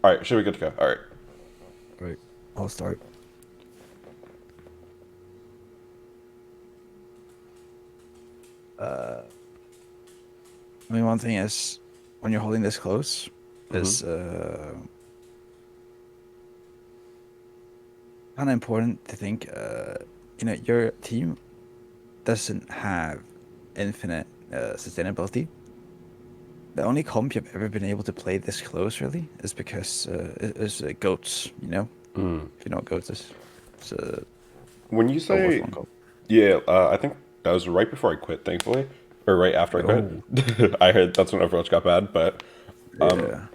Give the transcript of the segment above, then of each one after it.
All right, should we good to go? All right. Right. I'll start. Uh, I mean, one thing is when you're holding this close, Mm-hmm. is kind of important to think. Your team doesn't have infinite sustainability. The only comp you've ever been able to play this close, really, is because goats. Mm. If you know what goats is, it's a When you Overwatch say, one comp. yeah, I think that was right before I quit, thankfully, or right after I quit. Oh, I heard that's when Overwatch got bad, but yeah.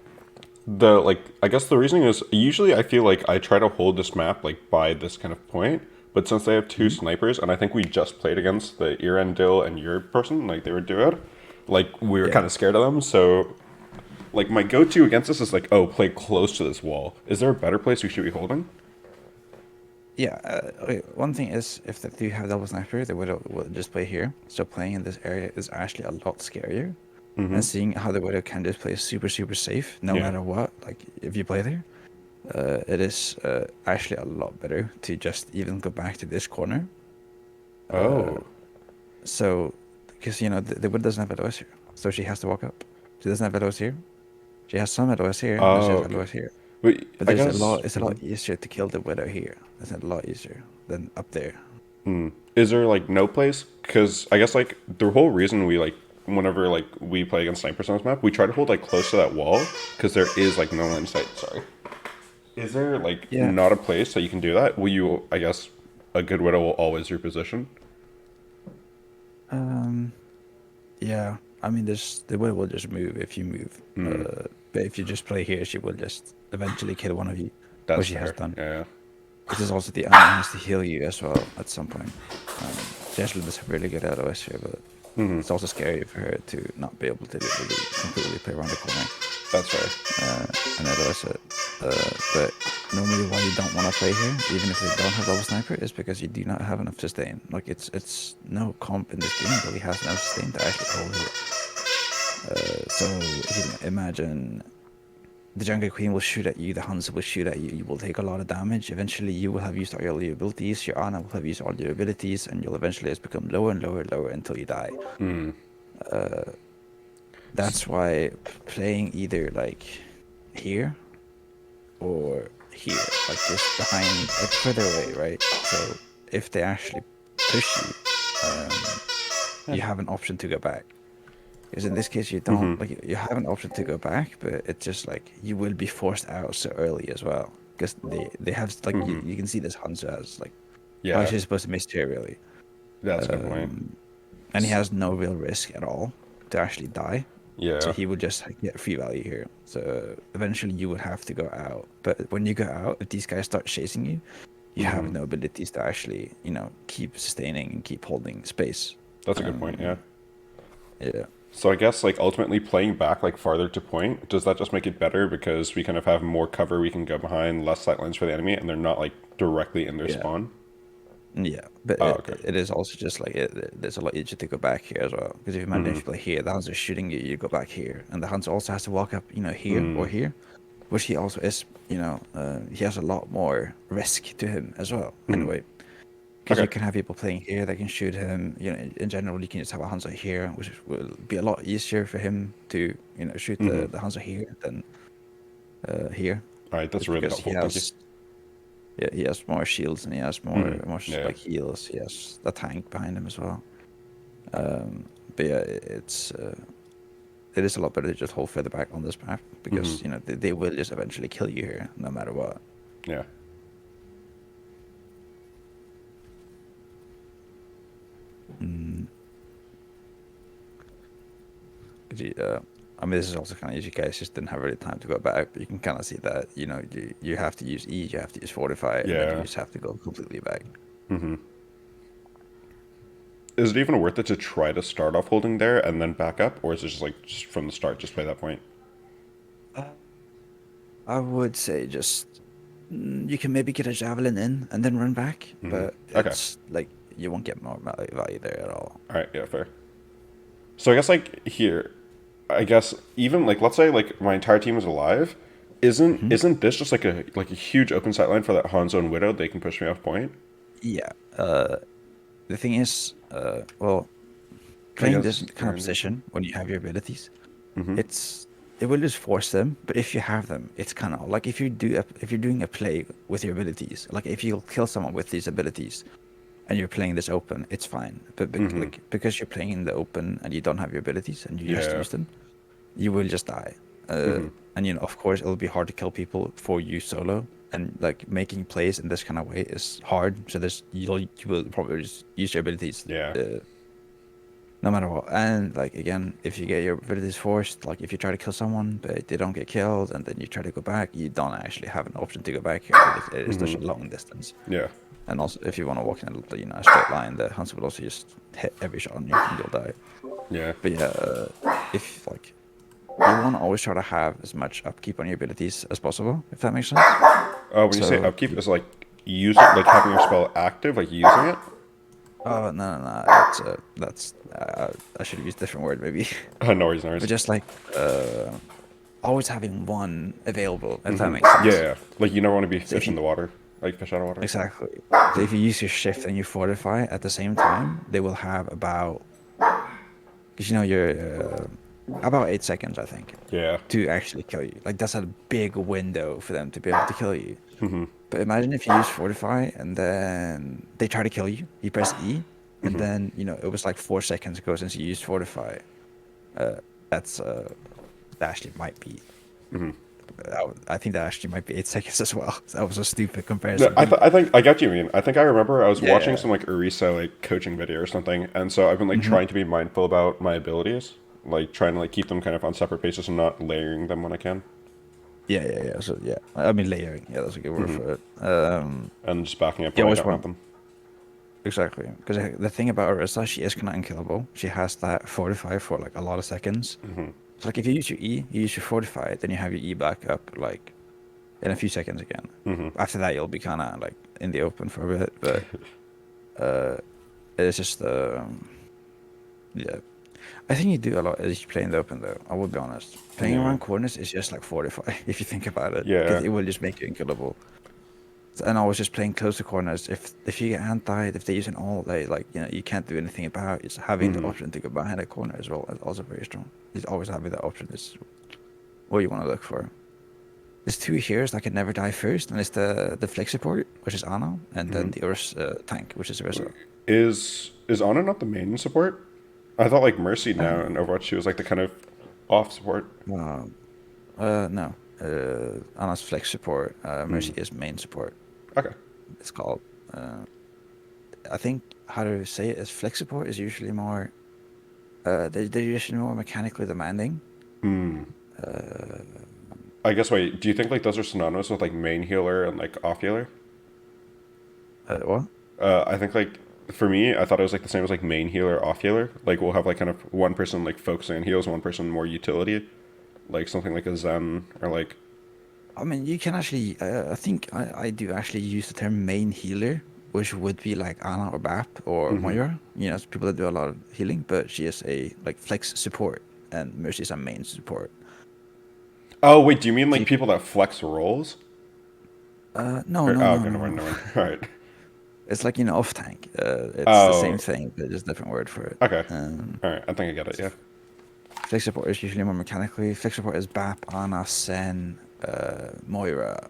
the like, I guess the reasoning is usually I feel like I try to hold this map like by this kind of point, but since they have two Mhm. snipers, and I think we just played against the Dill and your person, like they were duoed, like we were Yeah. kind of scared of them, so like my go-to against this is like, oh, play close to this wall. Is there a better place we should be holding? Yeah, okay. One thing is, if they do have double sniper, they would just play here. So playing in this area is actually a lot scarier. Mm-hmm. And seeing how the Widow can just play super, super safe, no Yeah. matter what, like if you play there, it is actually a lot better to just even go back to this corner. Uh, Oh. so, because, the Widow doesn't have LOS here. So she has to walk up. She doesn't have LOS here. She has some LOS here, and then she Oh, has okay. LOS here. Wait, But I guess. it's a lot easier to kill the Widow here. It's a lot easier than up there. Is there like no place? Because I guess like the whole reason we like whenever like we play against snipers on this map, we try to hold like close to that wall because there is like no line of sight. Sorry. Is there like Yeah. not a place that you can do that? Will you? I guess a good widow will always reposition. Um, Yeah, I mean, the way will just move if you move. But if you just play here, she will just eventually kill one of you, which That's she has fair. done. Yeah. This is also the Anna has to heal you as well at some point. She actually does have really good LOS here, but it's also scary for her to not be able to really completely play around the corner That's fair. and LOS it. But normally, why you don't want to play here, even if they don't have double sniper, is because you do not have enough sustain. Like it's no comp in this game really has enough sustain to actually hold here. So if you can imagine, the Jungle Queen will shoot at you, the Hanzo will shoot at you, you will take a lot of damage. Eventually, you will have used all your abilities, your Ana will have used all your abilities, and you'll eventually just become lower and lower and lower until you die. That's why playing either like here or here, like just behind, like further away, right? So if they actually push you, you have an option to go back. Because in this case, you don't like you have an option to go back, but it's just like you will be forced out so early as well. Because they have like you can see this Hanzo as like how Yeah. she's supposed to miss here really, That's a good point. and he has no real risk at all to actually die. So Yeah. he would just like, get free value here. So eventually you would have to go out. But when you go out, if these guys start chasing you, you have no abilities to actually keep sustaining and keep holding space. That's a good point. Yeah. Um, yeah. So I guess like ultimately playing back like farther to point, does that just make it better because we kind of have more cover we can go behind, less sight lines for the enemy, and they're not like directly in their Yeah. spawn? Yeah, but Oh, it, okay. it is also just like it's a lot easier to go back here as well. Because if you imagine if you play here, the Hunter is shooting you, you go back here, and the Hunter also has to walk up, here or here, which he also is, he has a lot more risk to him as well. Anyway, because Okay. you can have people playing here that can shoot him. In general, you can just have a Hunter here, which will be a lot easier for him to, shoot the Hunter here than here, All right. That's just really because he helpful. Thank you. has yeah, he has more shields and he has more Yeah. like heals. He has the tank behind him as well. But yeah, it is a lot better to just hold further back on this map because they will just eventually kill you here no matter what. Yeah. Mm. 'Cause I mean, this is also kind of easy. You guys just didn't have really time to go back, but you can kind of see that you have to use E, you have to use Fortify, and then you Yeah. just have to go completely back. Is it even worth it to try to start off holding there and then back up, or is it just like just from the start, just play that point? Uh, I would say just you can maybe get a javelin in and then run back, but Okay. it's like you won't get more value there at all. All right. Yeah. Fair. So I guess like here, I guess even like let's say like my entire team is alive, Isn't this just like a huge open sight line for that Hanzo and Widow? They can push me off point. Yeah. The thing is, well, I playing this guess kind they're of in there too. position when you have your abilities, Mm-hmm. it will just force them. But if you have them, it's kind of like if you're doing a play with your abilities, like if you kill someone with these abilities, and you're playing this open, it's fine. But Mm-hmm. like because you're playing in the open and you don't have your abilities and you have to Yeah. use them, you will just die. Mm-hmm. And of course, it'll be hard to kill people for you solo. And like making plays in this kind of way is hard. So you will probably just use your abilities Yeah. no matter what. And like again, if you get your abilities forced, like if you try to kill someone but they don't get killed, and then you try to go back, you don't actually have an option to go back here because it is such Mm-hmm. a long distance. Yeah. And also, if you want to walk in a straight line, the hunter will also just hit every shot on you and you'll die. Yeah. But yeah, if like you want to always try to have as much upkeep on your abilities as possible, if that makes sense. Oh, when you say So, upkeep, is like using like having your spell active, like using it. oh no, that's I should have used a different word maybe, No worries, no but worries. just like always having one available, if that Mm-hmm. makes Yeah, sense. yeah. Like you never want to be So if fish in you the water, like fish out of water. exactly, so if you use your shift and you fortify at the same time, they will have about because you're about 8 seconds, I think, Yeah. to actually kill you. Like that's a big window for them to be able to kill you. Mm-hmm. But imagine if you use Fortify and then they try to kill you. You press E, and Mm-hmm. then it was like 4 seconds ago since you used Fortify. Uh, that's that actually might be. Mm-hmm. I think that actually might be 8 seconds as well. That was a stupid No, comparison. I think I got you. Mean, I think I remember I was watching Yeah. some like Orisa like coaching video or something, and so I've been like Hmm. trying to be mindful about my abilities, like trying to like keep them kind of on separate paces and not layering them when I can, Yeah. So yeah, I mean layering. Yeah, that's a good word mm-hmm. for it. and just backing up You when I always don't have want them. exactly because the thing about Orisa, she is kind of unkillable. She has that Fortify for like a lot of seconds. Mm-hmm. So like if you use your E, you use your Fortify, then you have your E back up like in a few seconds again. Mm-hmm. After that, you'll be kind of like in the open for a bit, but uh, it's just yeah. I think you do a lot as you play in the open, though. I will be honest. Playing Yeah. around corners is just like Fortify if you think about it, because Yeah. it will just make you unkillable. And I was just playing close to corners. If you get anti, if they use an all, they like you can't do anything about. It's having the Mm-hmm. option to go behind a corner as well is also very strong. It's always having that option is what you want to look for. There's two heroes that can never die first, and it's the flex support, which is Ana, and then Mm-hmm. the Urs tank, which is Ursa. Is Ana not the main support? I thought like Mercy now in Um, Overwatch she was like the kind of off support. uh, no. Ana's flex support. Mercy Mm. is main support. Okay. It's called. Uh, I think how to say it is flex support is usually more. They're usually more mechanically demanding. Hmm. Uh, I guess wait. Do you think like those are synonymous with like main healer and like off healer? what? I think like for me, I thought it was like the same as like main healer, off healer. Like we'll have like kind of one person like focusing on heals, one person more utility, like something like a Zen or like. I mean, you can actually. I think I do actually use the term main healer, which would be like Ana or Bap or Mm-hmm. Moira. It's people that do a lot of healing, but she is a like flex support, and Mercy is a main support. Oh wait, do you mean So like you can. people that flex roles? No, Or, no, oh, no, okay, no, never mind, no. never mind. All right. It's like off tank. It's the same Oh, thing, but just different word for it. okay. Um, All right, I think I get it. Yeah. Flex support is usually more mechanically. Flex support is Bap, Ana, Sen, Moira.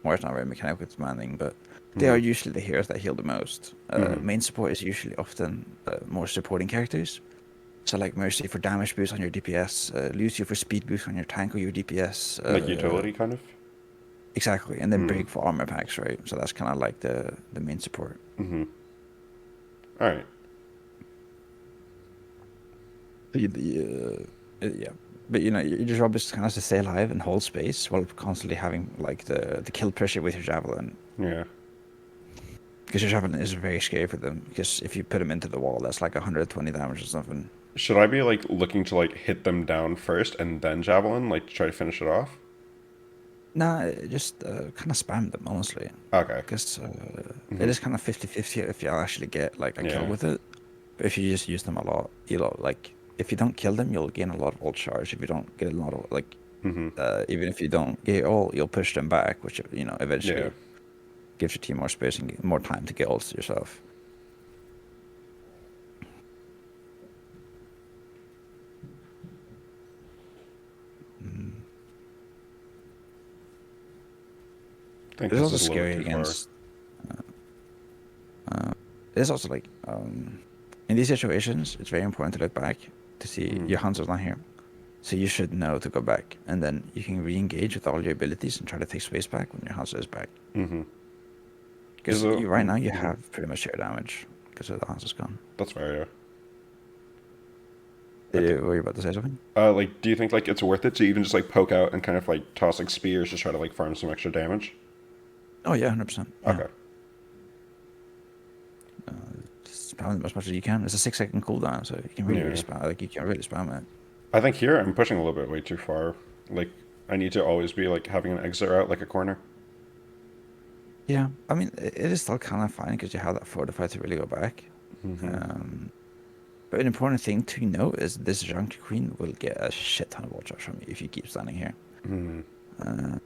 Moira's not very mechanically demanding, but they Mm-hmm. are usually the heroes that heal the most. Mm-hmm. Main support is usually often more supporting characters. So like Mercy for damage boost on your DPS, Lucio for speed boost on your tank or your DPS. Like utility kind of. Exactly, and then Mm. Brig for armor packs, right? So that's kind of like the main support. Mm-hmm. All right. Yeah, but your job is kind of to stay alive and hold space while constantly having like the kill pressure with your javelin. Yeah. Because your javelin is very scary for them. Because if you put them into the wall, that's like 120 damage or something. Should I be like looking to like hit them down first and then javelin, like to try to finish it off? Nah, just kind of spam them, honestly. Okay. Because it Mm-hmm. is kind of 50-50 if you actually get like a kill Yeah. with it. But if you just use them a lot, like if you don't kill them, you'll gain a lot of ult charge. If you don't get a lot of like Mm-hmm. Even if you don't get all, you'll push them back, which Yeah. eventually gives your team more space and more time to get ults yourself. Mm. I think It's this also is a little bit scary too far. against. It's also like in these situations, it's very important to look back to see Mm. your Hanzo's not here. So you should know to go back, and then you can re-engage with all your abilities and try to take space back when your Hanzo is back. Mm-hmm. Because right now you mm-hmm. have pretty much air damage because the Hanzo's gone. That's fair, yeah. Were you about to say something? Like, do you think like it's worth it to even just like poke out and kind of like toss like spears to try to like farm some extra damage? Oh yeah, 100%. Yeah. Okay. Spam them as much as you can. It's a 6-second cooldown, so you can really Yeah. spam. Like you can really spam it. I think here I'm pushing a little bit way too far. Like, I need to always be like having an exit route, like a corner. Yeah, I mean it is still kind of fine because you have that fortify to really go back. Mm-hmm. But an important thing to note is this Junkie Queen will get a shit ton of wall charge from you if you keep standing here. Mm-hmm.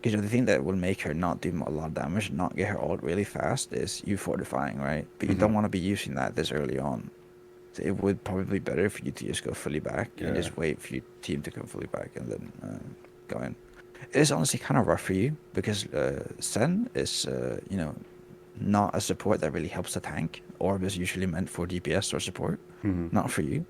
Because the thing that will make her not do a lot of damage, not get her ult really fast, is you fortifying, right? But you Mm-hmm. don't want to be using that this early on. So it would probably be better for you to just go fully back and Yeah. just wait for your team to come fully back and then go in. It is honestly kind of rough for you because Sen is, not a support that really helps the tank. Orb is usually meant for DPS or support, Mm-hmm. not for you.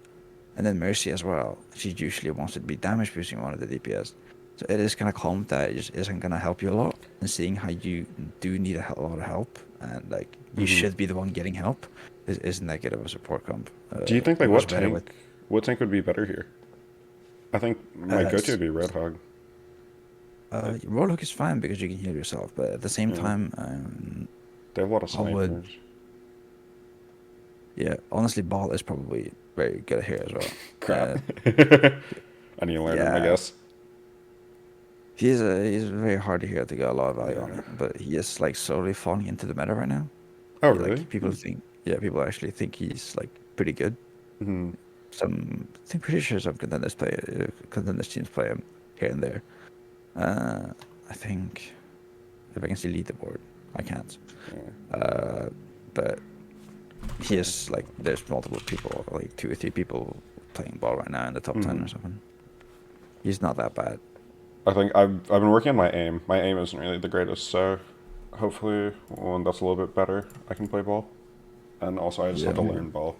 And then Mercy as well. She usually wants to be damage boosting one of the DPS. So it is kind of calm that it just isn't going to help you a lot. And seeing how you do need a lot of help and like you Mm-hmm. should be the one getting help isn't that good of a support comp. Do you think like You're much better with. what tank would be better here? I think my go-to would be Roadhog. Roadhog is fine because you can heal yourself, but at the same Yeah. time, They have a lot of I would. snipers. Yeah, honestly, Ball is probably very good here as well. Crap. I need to learn him, I Yeah, guess. he's very hard to hear to get a lot of value on Yeah. it, but he is like slowly falling into the meta right now. Oh, really? Like people think, yeah, people actually think he's like pretty good. Mm-hmm. I'm pretty sure some contenders teams play him here and there. I think if I can see leaderboard, I can't. Yeah. But he is like there's multiple people, like 2 or 3 people playing ball right now in the top 10 Mm-hmm. or something. He's not that bad. I think I've been working on my aim. My aim isn't really the greatest, so hopefully when that's a little bit better, I can play ball. And also, I just Yeah, have to learn ball.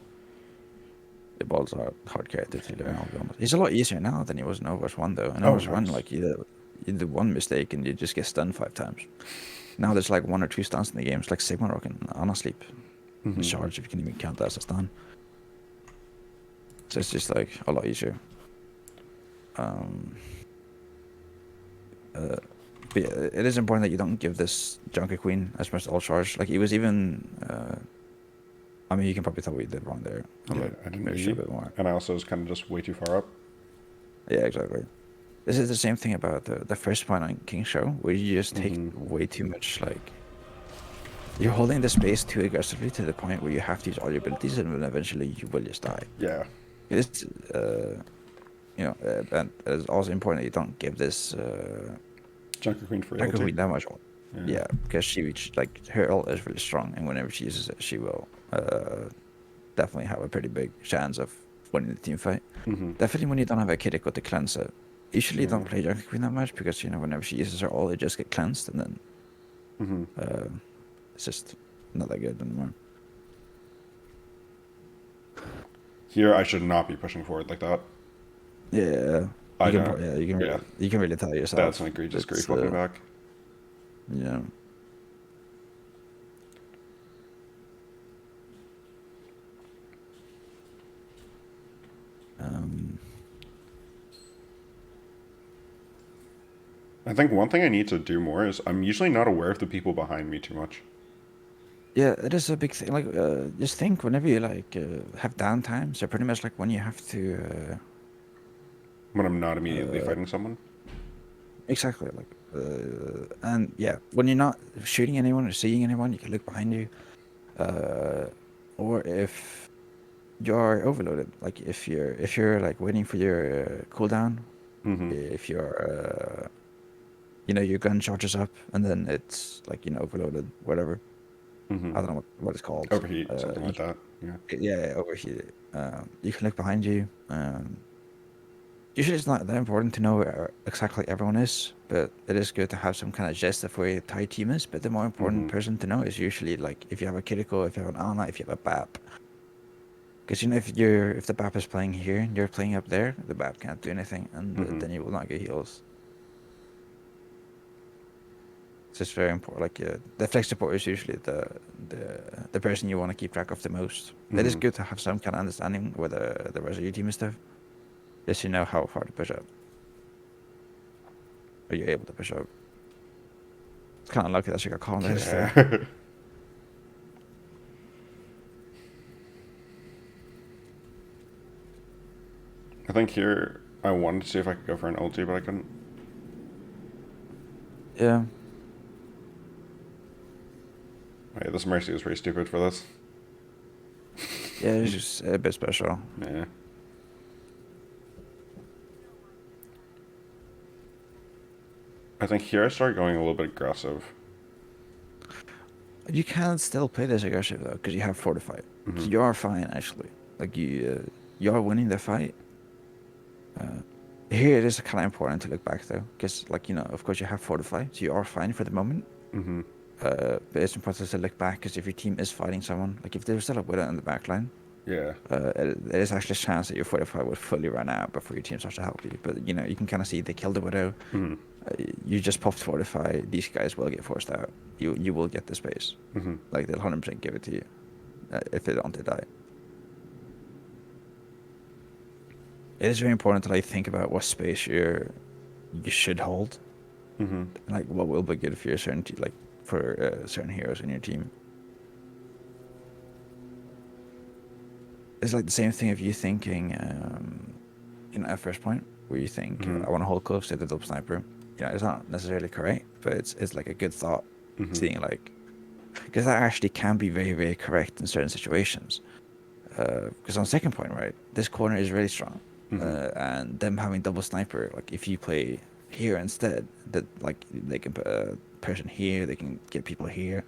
the ball's a hard character to learn. I'll be honest. He's a lot easier now than he was in Overwatch 1 though. In Oh, Overwatch 1, nice. like you do one mistake and you just get stunned 5 times. Now there's like 1 or 2 stuns in the game. It's like Sigma Rock and Ana Sleep. Mm-hmm. Charge, if you can even count that as a stun. So it's just like a lot easier. But yeah, it is important that you don't give this Junker Queen as much all charge. Like it was even. I mean, you can probably tell what you did wrong there. Yeah, I didn't Maybe show a really. bit more. And I also was kind of just way too far up. Yeah, exactly. This is the same thing about the first point on King Show, where you just take Mm-hmm. way too much. Like you're holding the space too aggressively to the point where you have to use all your abilities, and then eventually you will just die. Yeah. It's and it's also important that you don't give this Junker Queen for Junker ulti. Queen that much ult. Yeah, because like her ult is really strong, and whenever she uses it, she will definitely have a pretty big chance of winning the team fight. Mm-hmm. Definitely when you don't have a Kiriko to cleanse it. Usually Yeah. don't play Junker Queen that much because whenever she uses her ult, it just get cleansed, and then Mm-hmm. it's just not that good anymore. Here, I should not be pushing forward like that. Yeah, I you can don't. yeah you can really, Yeah. you can really tell yourself. That's an egregious It's, grief looking back. Yeah. I think one thing I need to do more is I'm usually not aware of the people behind me too much. Yeah, it is a big thing. Like, just think whenever you like have downtime. So pretty much like when you have to. When I'm not immediately fighting someone. Exactly. Like, and yeah, when you're not shooting anyone or seeing anyone, you can look behind you. Or if you're overloaded, like if you're like waiting for your cooldown, Mm-hmm. If you're, your gun charges up and then it's like, overloaded, whatever. Mm-hmm. I don't know what it's called. Overheat, something like that. Yeah. Yeah, overheated. You can look behind you. Usually, it's not that important to know where exactly everyone is, but it is good to have some kind of gist of where your entire team is. But the more important Mm-hmm. person to know is usually like if you have a critical, if you have an Ana, if you have a BAP. Because if the BAP is playing here and you're playing up there, the BAP can't do anything, and Mm-hmm. then you will not get heals. It's just very important. Like the flex support is usually the person you want to keep track of the most. It is Mm-hmm. good to have some kind of understanding where the rest of your team is stuff, just so you know how far to push up, or you're able to push up. It's kind of lucky that she got caught on the his there. Yeah. I think here I wanted to see if I could go for an ulti, but I couldn't. Yeah. Wait, this Mercy is pretty stupid for this. Yeah, it's just a bit special. Yeah. I think here I start going a little bit aggressive. You can still play this aggressive though, because you have fortified. Mm-hmm. So you are fine actually. Like you are winning the fight. Here it is kind of important to look back though, because like of course you have fortified, so you are fine for the moment. Mm-hmm. But it's important to look back because if your team is fighting someone, like if there's still a widow in the back line, Yeah. there is actually a chance that your fortified will fully run out before your team starts to help you. But you can kind of see they killed the widow. Mm-hmm. You just popped fortify. These guys will get forced out. You will get the space. Mm-hmm. Like they'll 100% give it to you. If they don't, they die. It is very important to like think about what space you should hold, Mm-hmm. and like what will be good for your certain like for certain heroes in your team. It's like the same thing if you thinking, at first point where you think Mm-hmm. I want to hold close to the double sniper. It's not necessarily correct, but it's like a good thought. Mm-hmm. Seeing like because that actually can be very very correct in certain situations. Because on second point, right, this corner is really strong, Mm-hmm. and them having double sniper, like if you play here instead, that like they can put a person here, they can get people here,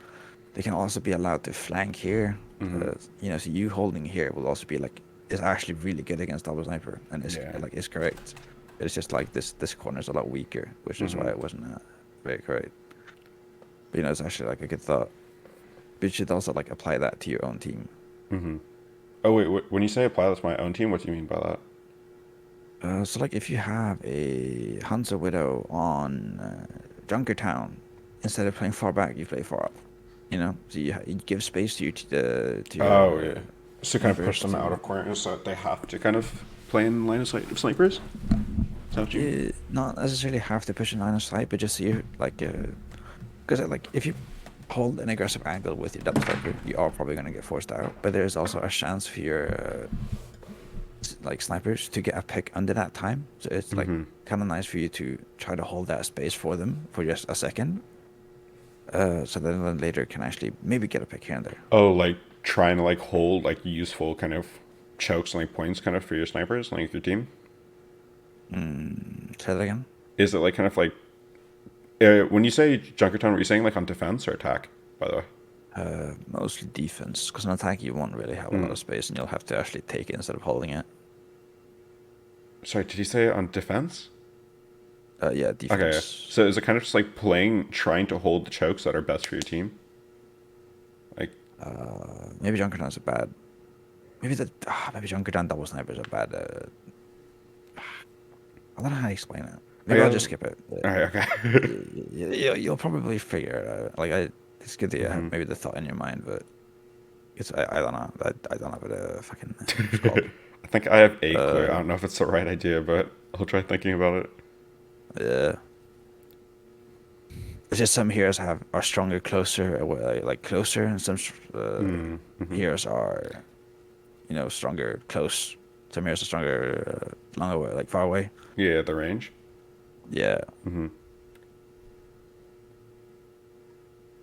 they can also be allowed to flank here. Mm-hmm. So you holding here will also be like is actually really good against double sniper, and Yeah. is correct. It's just like this corner is a lot weaker, which is Mm-hmm. why it wasn't very correct. But it's actually like a good thought. But you should also like apply that to your own team. Mm-hmm. Oh wait, when you say apply that to my own team, what do you mean by that? So like if you have a Hanzo Widow on Junkertown, instead of playing far back, you play far up. So you give space to Oh your yeah. So kind of push members them out of corners so that they have to kind of play in line of sight of snipers. Is that what you mean? you not necessarily have to push in line of sight, but just see like because like if you hold an aggressive angle with your double sniper, you are probably gonna get forced out. But there's also a chance for your like snipers to get a pick under that time. So it's like Mm-hmm. kind of nice for you to try to hold that space for them for just a second. So then later can actually maybe get a pick here and there. Oh, like trying to like hold like useful kind of chokes and like points kind of for your snipers, like your team. Say that again. Is it like kind of like when you say Junkertown, were you saying like on defense or attack? By the way. Mostly defense, because on attack you won't really have a lot of space, and you'll have to actually take it instead of holding it. Sorry, did you say on defense? Yeah, Okay. defense. So is it kind of just like trying to hold the chokes that are best for your team? Like, Maybe Junkertown's a bad. Maybe Junkertown double snipers are bad. I don't know how to explain it. Maybe I'll just skip it. alright, okay. You'll probably figure it out. Like it's good that you have Mhm. maybe the thought in your mind, but I don't know. I don't have it fucking it's called. I think I have A clear. I don't know if it's the right idea, but I'll try thinking about it. Yeah. It's just some heroes are stronger closer, like closer, and some Mm-hmm. heroes are, stronger close. Some heroes are stronger long away, like far away. Yeah, the range. Yeah. Mm-hmm.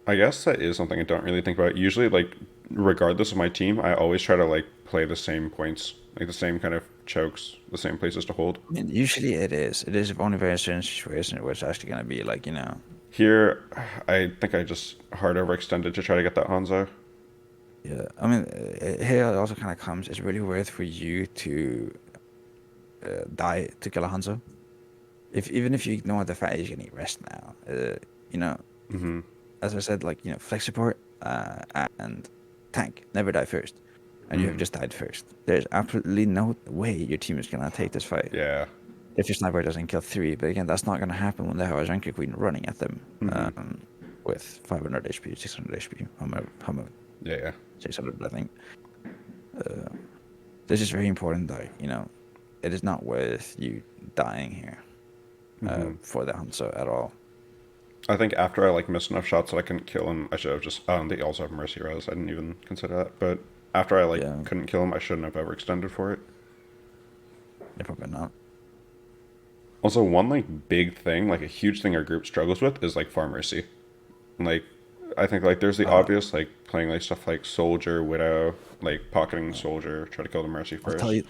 I guess that is something I don't really think about. Usually, like regardless of my team, I always try to like play the same points, like the same kind of chokes, the same places to hold. I mean, usually it is. It is only very certain situation where it's actually gonna be like, you know. Here, I think I just hard overextended to try to get that Hanzo. Yeah. I mean, here it also kind of comes. It's really worth for you to die to kill a Hanzo. If even if you ignore the fact he's gonna need rest now, you know, Mm-hmm. as I said, like, you know, flex support and tank never die first, and you have Mm. just died first. There's absolutely no way your team is gonna take this fight Yeah. if your sniper doesn't kill three. But again, that's not gonna happen when they have a Ranker Queen running at them Mm-hmm. with 500 HP, 600 HP, how much Yeah. 600, I think. This is very important, though. You know, it is not worth you dying here Mm-hmm. for the Hanzo at all. I think after I like missed enough shots that I couldn't kill him, I should have just. They also have Mercy Res. I didn't even consider that. But after I like Yeah, couldn't kill him, I shouldn't have overextended for it. they're probably not. Also, one like big thing, like a huge thing our group struggles with, is like farm Mercy. Like, I think like there's the Uh, obvious like playing like stuff like Soldier, Widow, like pocketing Soldier, try to kill the Mercy I'll tell first. you.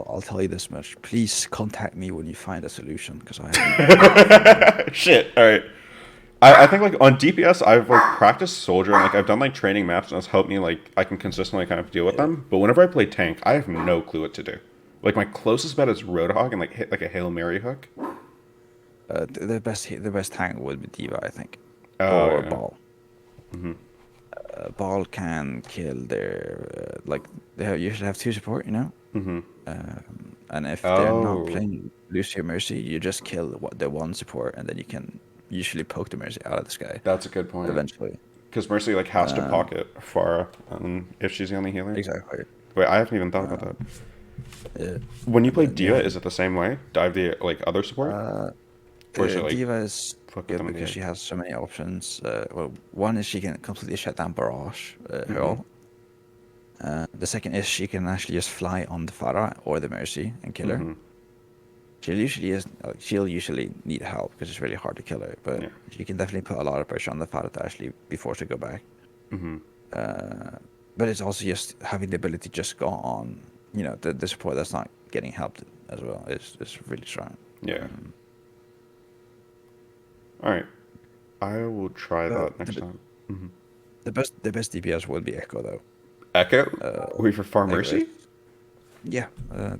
I'll tell you this much. Please contact me when you find a solution, because I have. Shit. All right. I think like on DPS I've like practiced soldier and like I've done like training maps and it's helped me like I can consistently kind of deal with Yeah. them. But whenever I play tank, I have no clue what to do. Like my closest bet is Roadhog and like hit like a Hail Mary hook. The best tank would be Diva, I think, Oh or yeah. Ball. Hmm. Ball can kill their like they usually have two support, you know. Hmm. And if they're not Oh, playing Lucio Mercy, you just kill the one support, and then you can usually poke the Mercy out of the sky that's a good point. eventually. Because Mercy like has to Um, pocket Pharah if she's the only healer. exactly. Wait, I haven't even thought about that. Yeah. When you And play then you Diva, have is it the same way? Dive the like other support, uh, or is it like Diva is fuck with good them in the because air? she has so many options. Well, one is she can completely shut down Barrage, her Hmm. ult. The second is she can actually just fly on the Farah or the Mercy and kill her. Hmm. She'll usually need help because it's really hard to kill her, but Yeah. she can definitely put a lot of pressure on the Farah to actually be forced to go back. Hmm. But it's also just having the ability to just go on, you know, the support that's not getting helped as well is really strong. Yeah. All right. I will try But that next time. Hmm. the best DPS would be Echo though. Echo? Uh, Wait for Far Echo Mercy? is, yeah,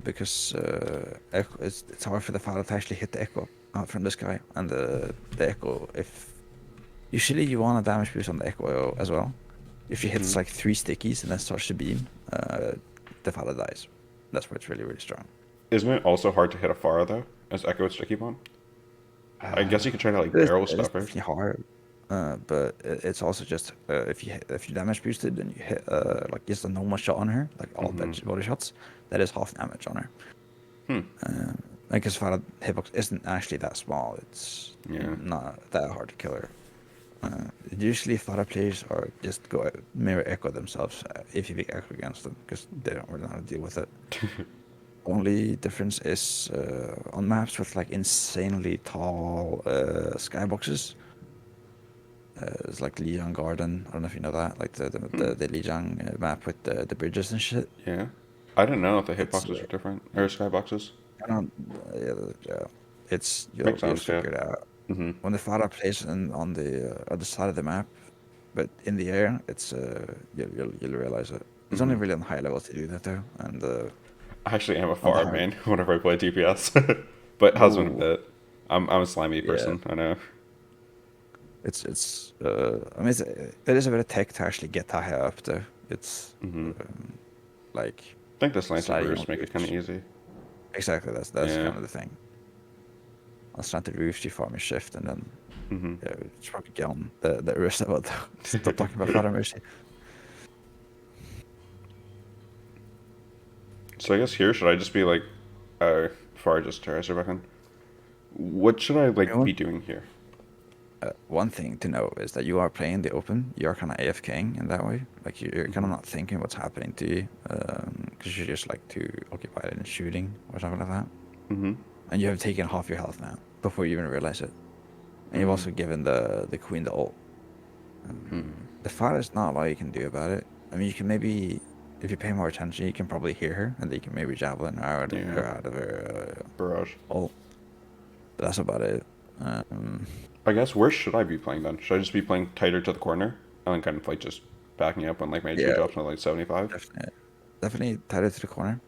because Echo it's hard for the Farah to actually hit the Echo out from the sky, and the Echo, if usually you want a damage boost on the Echo as well. If she hits Hmm. like 3 stickies and then starts to beam, the Farah dies. That's where it's really, really strong. Isn't it also hard to hit a Pharah though, as Echo with Sticky Bomb? I guess you could try to like barrel It is stuff first. definitely hard, but it's also just if you damage boosted and you hit like just a normal shot on her, like all Hmm. body shots, that is half damage on her. Hmm. Like his Farah hitbox isn't actually that small. It's Yeah. not that hard to kill her. Usually Farah players are just go mirror echo themselves if you pick echo against them because they don't really know how to deal with it. Only difference is on maps with like insanely tall skyboxes. It's like Lijiang Garden. I don't know if you know that, like Hmm. the Lijiang map with the bridges and shit. Yeah. I didn't know if the It's hitboxes were different or skyboxes. I don't yeah. It's Makes you'll sense. Yeah. figure it out Hmm. when the Farah plays on the other side of the map, but in the air, it's you'll realize it. It's only Hmm. really on high levels to do that though, and I actually am a on the Pharah high. main whenever I play DPS, but has been a Ooh, bit. I'm a slimy yeah. person. I know. It's I mean it is a bit of tech to actually get that high up though. It's Hmm. like I think the slanted sliding on roofs make it kind of roofs. easy. Exactly, that's Yeah. kind of the thing. On slanted roofs, you farm your shift, and then Hmm. yeah, it's probably get on the rest of it. Stop talking about Father Mercy. So I guess here should I just be like, before I just terrace her back on? What should I You know like what? be doing here? One thing to know is that you are playing the open. You're kind of AFKing in that way. Like you're kind of Hmm. not thinking what's happening to you, because you're just like too occupied in shooting or something like that. Hmm. And you have taken half your health now before you even realize it. And you've Hmm. also given the queen the ult. Hmm. The fight is not a lot you can do about it. I mean, you can maybe, if you pay more attention, you can probably hear her, and then you can maybe javelin Yeah. her out of her Barrage. ult. But that's about it. Um, I guess where should I be playing then? Should I just be playing tighter to the corner and then kind of like just backing up when like my HP yeah, drops to like 75? definitely, definitely tighter to the corner.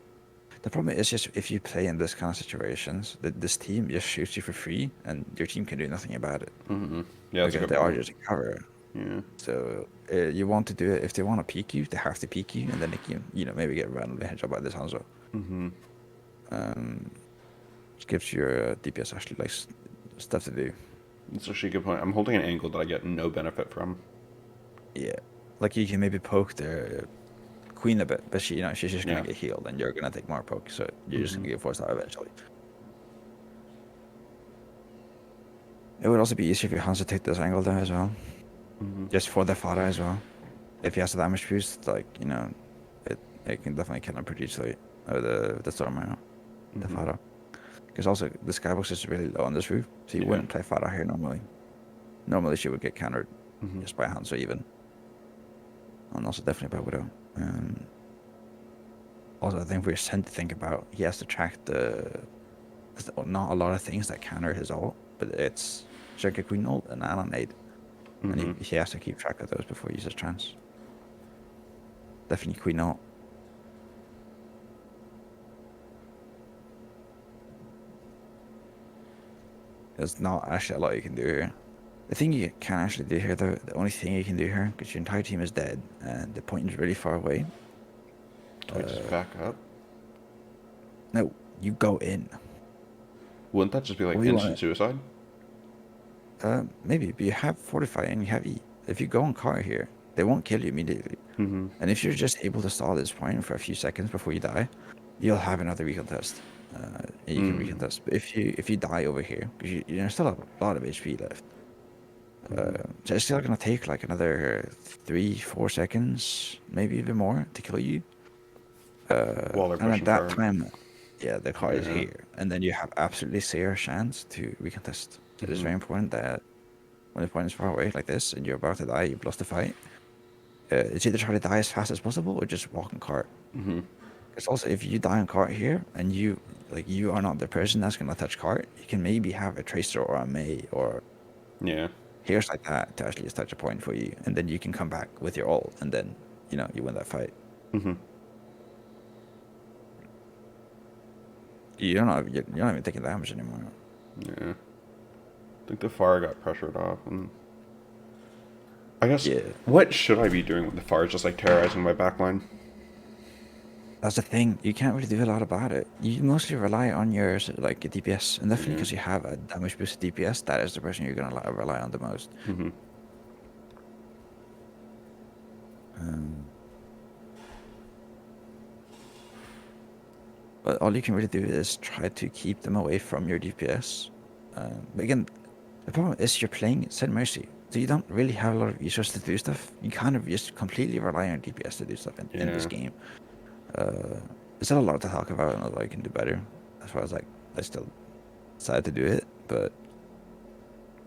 The problem is just if you play in this kind of situations, that this team just shoots you for free, and your team can do nothing about it Mm-hmm. Yeah, that's a because good they are point. just a cover. Yeah. So you want to do it if they want to peek you, they have to peek you, and then they can, maybe get randomly headshot by this Hanzo. Mm-hmm. Um, which gives your DPS actually like stuff to do. That's actually a good point. I'm holding an angle that I get no benefit from. Yeah, like you can maybe poke their queen a bit, but she's just gonna Yeah. get healed, and you're gonna take more poke, so you're just Mm-hmm. gonna get forced out eventually. It would also be easier if your Hanzo take this angle there as well, Mm-hmm. just for the Fada as well. If he has a damage boost, like it can definitely kill him pretty easily. Or the storm right now, the Mm-hmm. Fada. Because also the skybox is really low on this roof, so you Yeah. wouldn't play Fada here normally. Normally she would get countered Mm-hmm. just by Hanzo even, and also definitely by Widow. Also, I think we're sent to think about he has to track there's not a lot of things that counter his ult, but it's Shaker Queen ult and Alan Aid, and Mm-hmm. he has to keep track of those before he uses trance. Definitely Queen ult. There's not actually a lot you can do here. The thing you can actually do here, though, the only thing you can do here, because your entire team is dead and the point is really far away. Do I just back up? No, you go in. Wouldn't that just be like What do you instant want? suicide? Maybe, but you have Fortify and you have E. If you go on car here, they won't kill you immediately. Mm-hmm. And if you're just able to stall this point for a few seconds before you die, you'll have another recontest. And you can Mm-hmm. recontest. But if you die over here, because you still have a lot of HP left, Mm-hmm. so it's still gonna take like another 3-4 seconds, maybe even more, to kill you. While they're And at pushing that car. time, yeah, the car is Yeah. here, and then you have absolutely zero chance to recontest. So it is Mm-hmm. very important that when the point is far away like this, and you're about to die, you've lost the fight. It's either try to die as fast as possible or just walk in cart. Mm-hmm. Because also, if you die on cart here and you are not the person that's gonna touch cart, you can maybe have a tracer or a May or Yeah. here's like that to actually just touch a point for you, and then you can come back with your ult, and then you win that fight. Mm-hmm. You're not even taking damage anymore. Yeah. I think the fire got pressured off, and I guess Yeah, what should I be doing with the fire? Just like terrorizing my backline. that's the thing. You can't really do a lot about it. You mostly rely on your like DPS, and definitely Yeah. because you have a damage boosted DPS, that is the person you're gonna rely on the most. Mm-hmm. Um, but all you can really do is try to keep them away from your DPS. But again, the problem is you're playing Saint Mercy, so you don't really have a lot of resources to do stuff. You kind of just completely rely on DPS to do stuff in this Yeah. game. There's still a lot to talk about and a lot you can do better. As far as like, I still decided to do it, but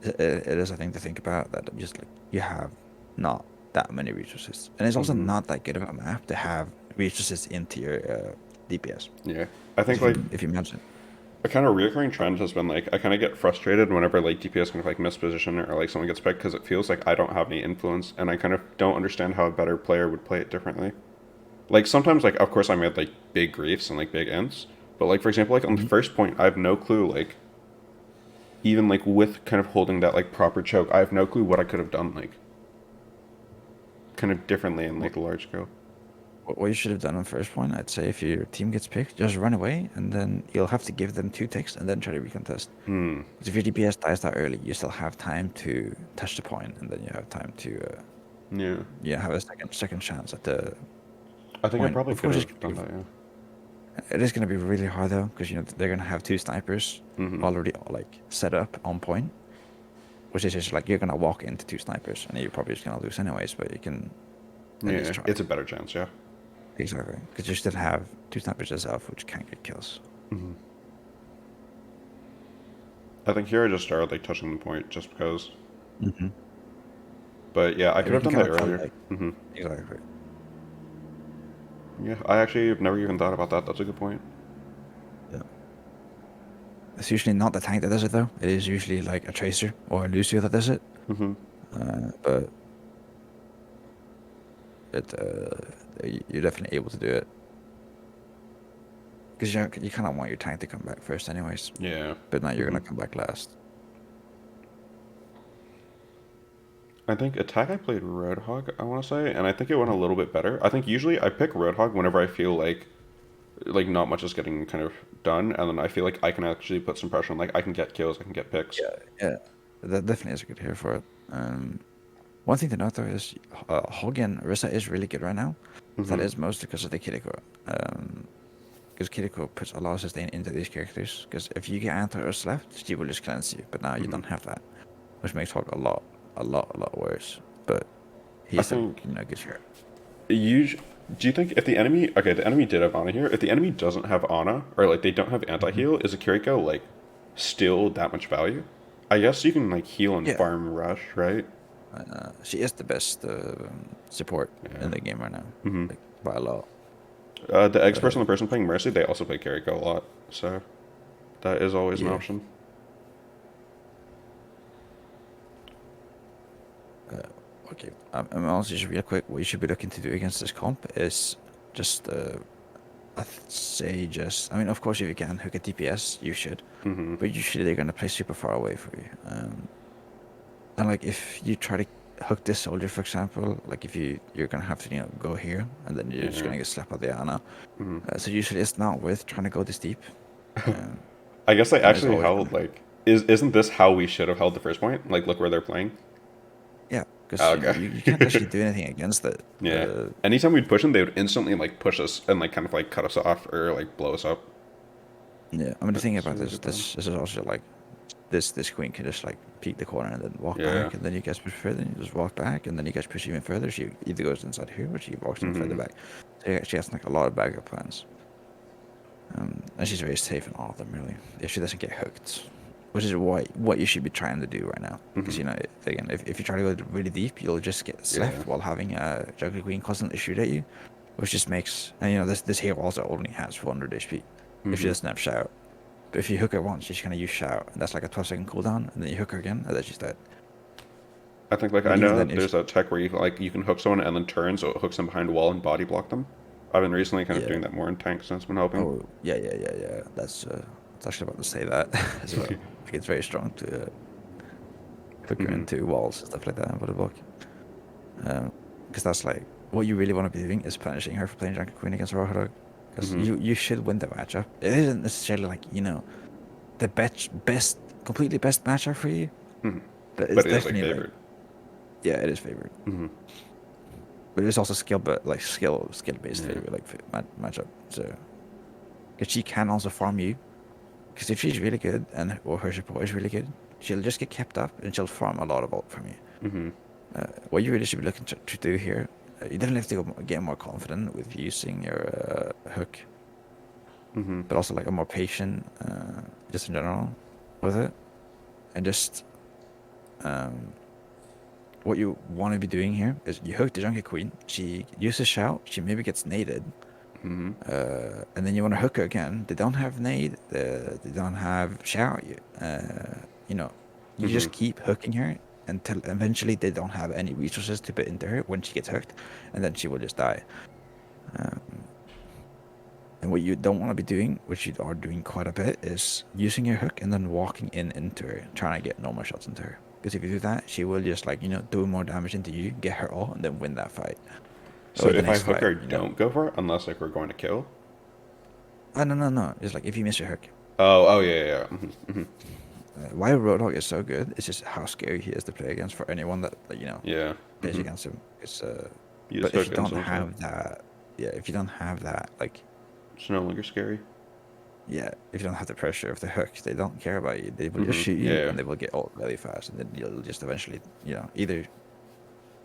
it is a thing to think about that just like you have not that many resources, and it's also Mm-hmm. not that good of a map to have resources into your DPS. Yeah. I 'Cause think like if you imagine, a kind of reoccurring trend has been like I kind of get frustrated whenever like DPS kind of like misposition or like someone gets picked because it feels like I don't have any influence and I kind of don't understand how a better player would play it differently. Like sometimes like of course I made like big griefs and like big ends, but like for example like on the Mhm. first point I have no clue like even like with kind of holding that like proper choke I have no clue what I could have done like kind of differently in like the large scale. what you should have done on first point, I'd say if your team gets picked, just run away, and then you'll have to give them 2 ticks and then try to recontest. Hmm. Because if your DPS dies that early, you still have time to touch the point, and then you have time to Yeah. have a second chance at the I think I point. probably Of could course, have done that. Yeah. it is gonna be really hard though, because they're gonna have 2 snipers Mm-hmm. already like set up on point, which is just like you're gonna walk into 2 snipers, and you're probably just gonna lose anyways. But you can at least Yeah. try. It's a better chance. Yeah. Exactly, because you still have 2 snipers yourself, which can get kills. Mm-hmm. I think here I just started like touching the point just because. Mm-hmm. But yeah, I Yeah, could we have can done kind that of tell earlier. like Mm-hmm. exactly. Yeah, I actually have never even thought about that. That's a good point. Yeah. It's usually not the tank that does it though. It is usually like a tracer or a Lucio that does it. Mm-hmm. But you're definitely able to do it because you kind of want your tank to come back first, anyways. Yeah. But now you're Mm-hmm. gonna come back last. I think attack I played Roadhog, I want to say, and I think it went a little bit better. I think usually I pick Roadhog whenever I feel like not much is getting kind of done, and then I feel like I can actually put some pressure on. Like I can get kills, I can get picks. Yeah, yeah, that definitely is a good hero for it. One thing to note though is Hogan Rissa is really good right now. That Mm-hmm. is mostly because of the Kiriko. Because Kiriko puts a lot of sustain into these characters. Because if you get anti-Earth left, she will just cleanse you. But now you Mm-hmm. don't have that, which makes Hog a lot worse. But I he's still, think good hero. you. Do you think if the enemy, okay, the enemy did have Ana here. If the enemy doesn't have Ana, or like they don't have anti Hmm. heal, is a Kiriko like still that much value? I guess you can like heal and Yeah, farm rush, right? she is the best support Yeah. in the game right now, Mm-hmm. like by a lot. The X Uh, person, the person playing Mercy, they also play Kiriko a lot, so that is always an yeah. option. Uh, okay. I'm also just real quick. What you should be looking to do against this comp is just, say just. I mean, of course, if you can hook a DPS, you should. Mm-hmm. But usually they're gonna play super far away for you. And like if you try to hook this soldier, for example, like if you're gonna have to go here, and then you're just Yeah. gonna get slapped by the Ana. Mm-hmm. So usually it's not worth trying to go this deep. Um, I guess they and it's actually always held gonna hurt. like isn't this how we should have held the first point? Like look where they're playing. Yeah, because Oh, okay. you can't actually do anything against it. Yeah. Anytime we'd push them, they would instantly like push us and like kind of like cut us off or like blow us up. Yeah, I mean the thing That's about really this good though. this is also like this queen can just like peek the corner and then walk Yeah. back, and then you guys push further, and you just walk back, and then you guys push even further. She either goes inside here or she walks even further Mm-hmm. back. So she has like a lot of backup plans. And she's very safe in all of them, really, if she doesn't get hooked, which is what you should be trying to do right now. Because Mm-hmm. again, if you try to go really deep, you'll just get Yeah. slapped while having a juggler queen constantly shoot at you, which just makes, and this hero also only has 400 HP if she Mm-hmm. doesn't have shout. But if you hook her once, she's gonna use shout, and that's like a 12-second cooldown, and then you hook her again, and then she's dead. I think like I But even know then, if there's a tech where you can hook someone and then turn so it hooks them behind a wall and body block them. I've been recently kind of yeah, doing that more in tanks and it's been helping. oh yeah, that's actually about to say that as well. Like it's very strong to hook her Mm-hmm. into walls and stuff like that and body block. Because that's like what you really want to be doing is punishing her for playing Junker Queen against Roadhog. Because Mm-hmm. you should win the matchup. It isn't necessarily like the best completely best matchup for you, Mm-hmm. but it's But it is like definitely like favored. yeah, it is favored. Mm-hmm. But it's also skill based Yeah. favor like matchup. So because she can also farm you. Because if she's really good and or her support is really good, she'll just get kept up and she'll farm a lot of ult from you. Mm-hmm. What you really should be looking to do here, you definitely have to get more confident with using your hook, Mm-hmm. but also like a more patient, just in general, with it, and just what you want to be doing here is you hook the Junkie Queen. She uses shout. She maybe gets naded, Mm-hmm. and then you want to hook her again. They don't have nade. They don't have shout. You know, you Mm-hmm. just keep hooking her until eventually they don't have any resources to put into her when she gets hooked, and then she will just die. Um, and what you don't want to be doing, which you are doing quite a bit, is using your hook and then walking into her, trying to get normal shots into her. Because if you do that, she will just like do more damage into you, get her all, and then win that fight. So Or the if I next hook fight, her, don't go for it unless like we're going to kill. Oh, no. It's like if you miss your hook. Oh yeah, yeah. Mm-hmm. Mm-hmm. Why Roadhog is so good is just how scary he is to play against for anyone that Yeah. plays Mm-hmm. against him. It's You just but if hook you it and don't someone's dead. have that, yeah, if you don't have that, like, It's no longer scary. yeah, if you don't have the pressure of the hook, they don't care about you. They will just Mm-hmm. shoot you, Yeah. and they will get ult really fast, and then you'll just eventually, either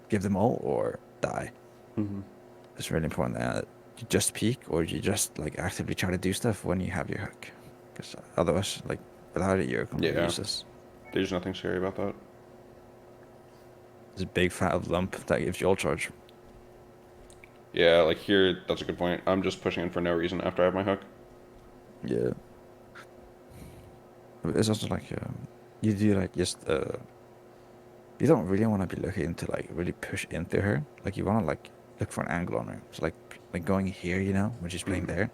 give them all or die. Mm-hmm. It's really important that you just peek or you just like actively try to do stuff when you have your hook, because otherwise, like, without it, you're completely Yeah. useless. There's nothing scary about that. It's a big fat lump that gives you all charge. Yeah, like here, that's a good point. I'm just pushing in for no reason after I have my hook. Yeah. But it's also like you do like just you don't really want to be looking to like really push into her. Like you want to like look for an angle on her. So like going here, you know, when she's playing Mhm. there,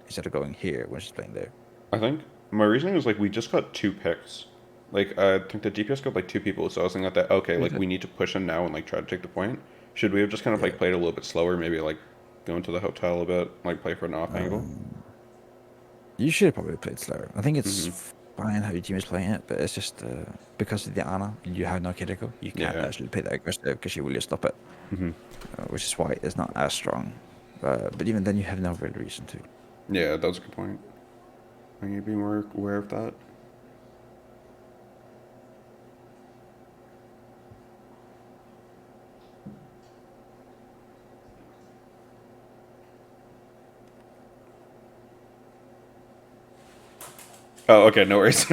instead of going here when she's playing there. I think my reasoning was like we just got two picks. Like I think the DPS got like two people, so I was thinking that okay, We like did. we need to push in now and like try to take the point. Should we have just kind of Yeah. like played a little bit slower, maybe like go into the hotel a bit, like play for an off angle? Um, you should probably play it slower. I think it's Mm-hmm. fine how your team is playing it, but it's just because of the Ana, you have no critical. You can't Yeah. actually play that aggressive because she will just stop it, Mm-hmm. which is why it's not as strong. But even then, you have no real reason to. Yeah, that was a good point. I need to be more aware of that. Oh, okay, no worries.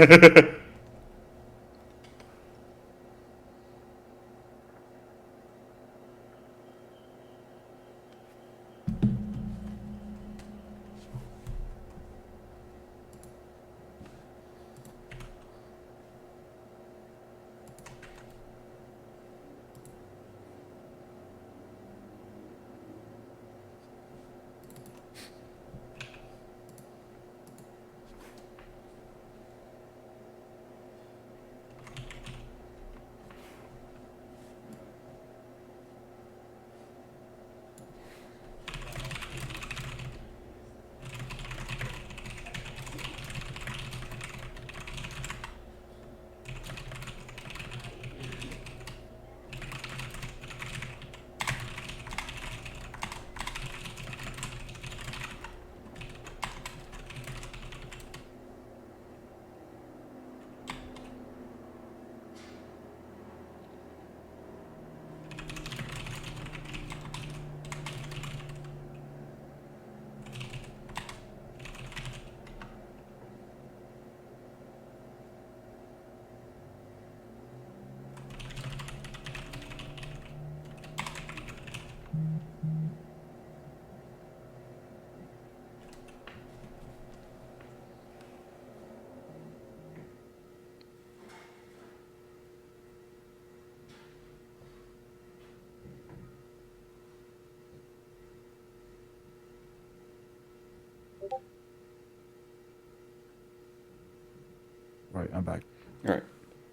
Right, I'm back. All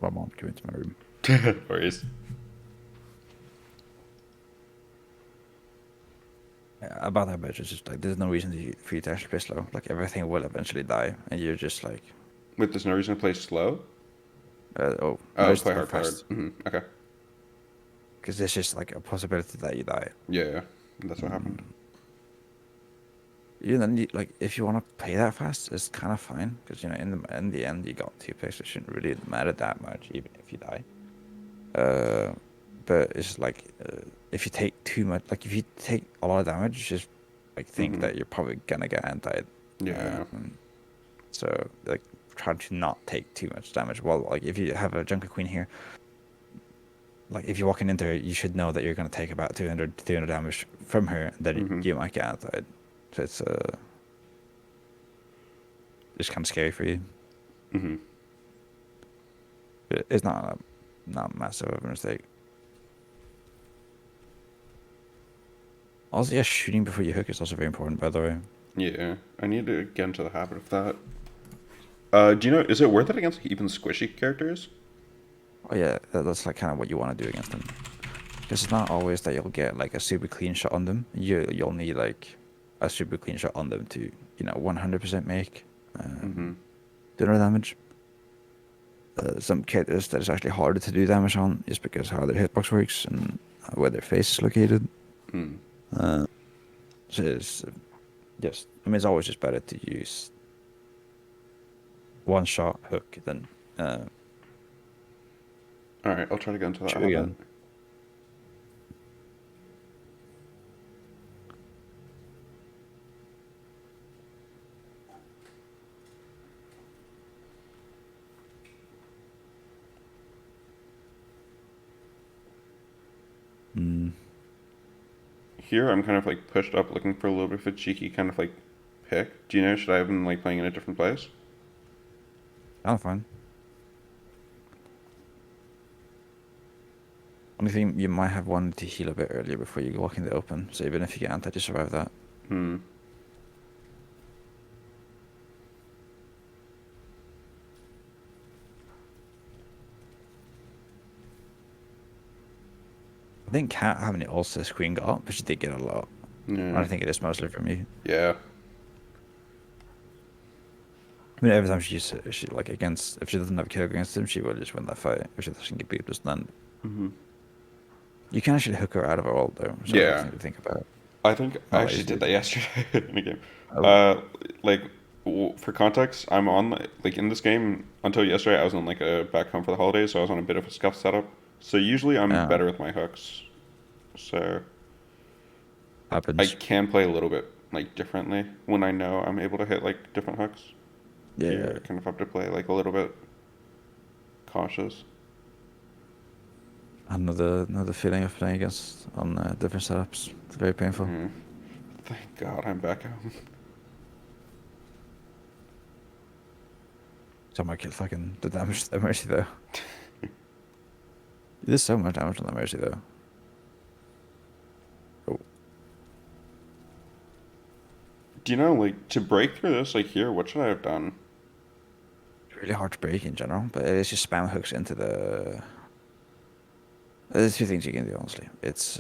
Ramon, come into my room. right. No worries. About that bitch, it's just like there's no reason for you to actually play slow. Like everything will eventually die, and you're just like, Wait, there's no reason to play slow? oh, no Oh, reason to play go hard, play hard. fast, Mm-hmm. Okay. because there's just like a possibility that you die. Yeah, yeah. That's what happened. Mm. You then like if you want to play that fast, it's kind of fine because you know in the end you got two picks. It shouldn't really matter that much, even if you die. Uh, but it's like if you take too much, like if you take a lot of damage, just like think Mm-hmm. that you're probably gonna get anti. Yeah. So like try to not take too much damage. Well, like if you have a Junker Queen here, like if you're walking into her, you should know that you're gonna take about 200 damage from her. That Mm-hmm. you might get anti. So it's kind of scary for you. Mm-hmm. It's not massive of a mistake. Also, yeah, shooting before you hook is also very important, by the way. Yeah. I need to get into the habit of that. Do you know, is it worth it against like, even squishy characters? Oh yeah, that's like kind of what you want to do against them. Because it's not always that you'll get like a super clean shot on them. You'll need like a super clean shot on them to 100% make Mm-hmm. 200 damage. Some characters that is actually harder to do damage on is because how their hitbox works and where their face is located. Mm. Uh, so it's just, I mean, it's always just better to use one shot hook than All right, I'll try to get into that shoot habit. again. Mm. here I'm kind of like pushed up looking for a little bit of a cheeky kind of like pick. Do you know, should I have been like playing in a different place? I'm fine. Only thing you might have wanted to heal a bit earlier before you walk in the open. So even if you get anti to survive that. Hmm. I think Cat having it also Queen got, but she did get a lot. Yeah. I think it is mostly from you. Yeah. I mean, every time she like against, if she doesn't have kill against him, she will just win that fight. If she doesn't get beat, just then. Mm-hmm. You can actually hook her out of her ult though. So Yeah. thing to think about. I think I Not actually easy. did that yesterday in a game. Oh. Like for context, I'm on like in this game until yesterday. I was on like a back home for the holidays, so I was on a bit of a scuff setup. So usually I'm Yeah. better with my hooks. So I Happens. can play a little bit like differently when I know I'm able to hit like different hooks. Yeah. Here, I kind of have to play like a little bit cautious. I know the feeling of playing against on different setups. It's very painful. Mm. Thank God I'm back home. Someone kill fucking the damage to the Mercy though. There's so much damage on the Mercy though. Oh. Do you know like to break through this like here? What should I have done? It's really hard to break in general, but it is just spam hooks into the. There's two things you can do honestly. It's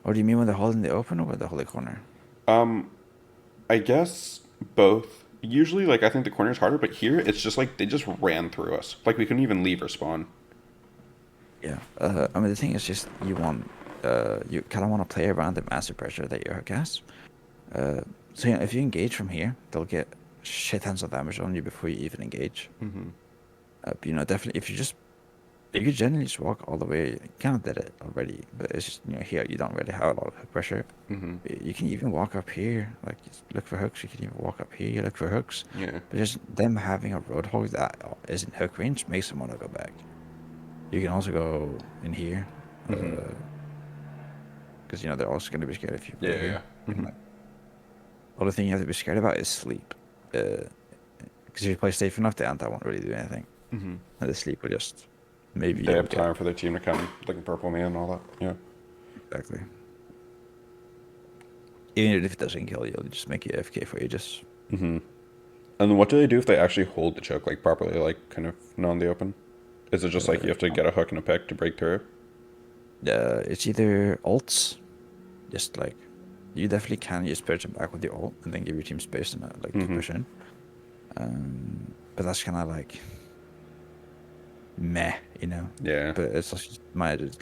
what do you mean when they're holding the open or when they're holding corner? Um, I guess both. Usually, like I think the corner's harder, but here it's just like they just ran through us. Like we couldn't even leave or spawn. Yeah. I mean the thing is just you kind of want to play around the massive pressure that your hook has. So if you engage from here, they'll get shit tons of damage on you before you even engage. Mm-hmm. Definitely if you generally just walk all the way, you kind of did it already, but it's just here you don't really have a lot of hook pressure. Mm-hmm. You can even walk up here, like just look for hooks. You can even walk up here, look for hooks. Yeah. But just them having a roadhog that is in hook range makes them want to go back. You can also go in here, Mm-hmm. because they're also going to be scared if you go Yeah. here. Yeah. Mm-hmm. The only thing you have to be scared about is sleep. Because if you play safe enough, the anti won't really do anything. Mm-hmm. And the sleep will just maybe They you'll have get- time for their team to come, like purple man and all that. Yeah. Exactly. Even if it doesn't kill you, it'll just make you AFK for ages. Mm-hmm. And then what do they do if they actually hold the choke like properly, like kind of not in the open? Is it just like you have to get a hook and a pick to break through? It's either ults, just like you definitely can just push them back with your ult and then give your team space and to Mhm. push in. But that's kind of like meh, Yeah. But it's just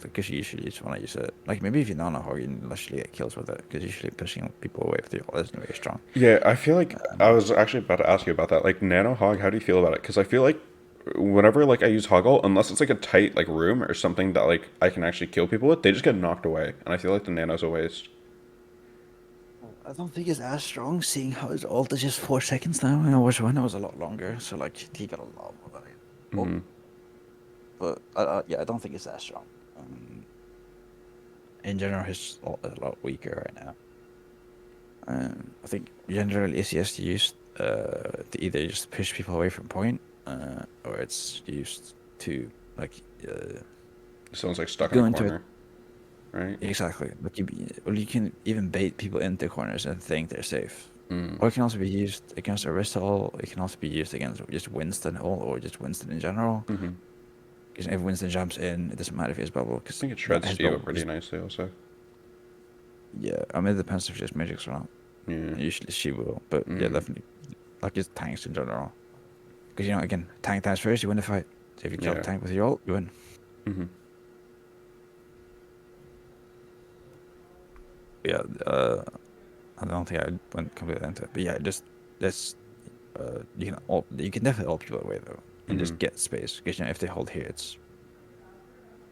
because you usually just want to use it. Like maybe if you don't know how you actually get kills with it, because usually pushing people away with your ult isn't very strong. Yeah, I feel like I was actually about to ask you about that. Like Nano Hog, how do you feel about it? Because I feel like whenever like I use Hoggle, unless it's like a tight like room or something that like I can actually kill people with, they just get knocked away, and I feel like the Nano's a waste. I don't think it's as strong, seeing how his ult is just 4 seconds now. I wish when it was a lot longer, so like he got a lot more value. Mm-hmm. But yeah, I don't think it's that strong. In general, his ult is a lot weaker right now. I think generally it's just used to either just push people away from point, or it's used to like Sounds like stuck go in a into it. corner, right? Exactly. Like you can even bait people into corners and think they're safe. Mm. Or it can also be used against Arista ult. It can also be used against just Winston ult or just Winston in general. Mm-hmm. Because if Winston jumps in, it doesn't matter if he's bubble. I Because think it shreds his Steve bubble pretty is- nicely, also. Yeah, I mean it depends if she's magics or not. Yeah. Usually she will, but yeah, Mhm. definitely. Like just tanks in general. Because again, tank times first, you win the fight. So if you kill Yeah. the tank with your ult, you win. Mm-hmm. Yeah, I don't think I went completely into it, but yeah, just that's you can definitely ult people away though, and just Mhm. get space. Because if they hold here, it's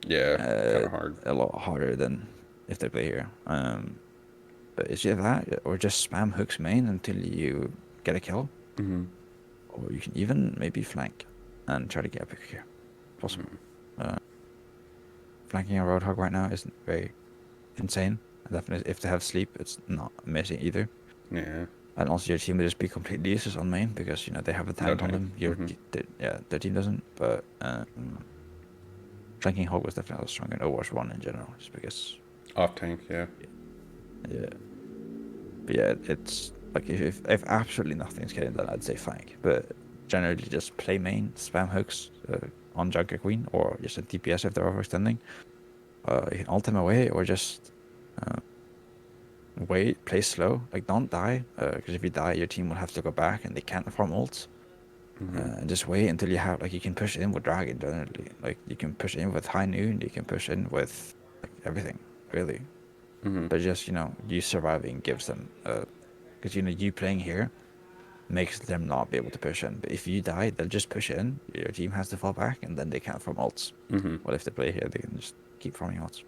Yeah, kind of hard. a lot harder than if they play here. But it's either that or just spam hooks main until you get a kill, Mm-hmm. or you can even maybe flank and try to get a pick here. Possible. Flanking a roadhog right now isn't very insane. Definitely, if they have sleep, it's not amazing either. Yeah. And also, your team will just be completely useless on main because they have a tank on tank. them. Their team doesn't. But Drinking Hog was definitely stronger in Overwatch 1 in general, just because. Off tank, yeah. Yeah. But yeah, it's like if absolutely nothing's getting done, I'd say Fang. But generally, just play main, spam hooks on Junker Queen, or just a DPS if they're overextending. You can ult them away, or just wait, play slow. Like, don't die, because if you die, your team will have to go back, and they can't farm ults. And just wait until you have, like, you can push in with Dragon generally. Like, you can push in with High Noon, you can push in with like everything, really. But just, you surviving gives them, because, you playing here makes them not be able to push in. But if you die, they'll just push in, your team has to fall back, and then they can't farm ults. Well, if they play here, they can just keep farming ults.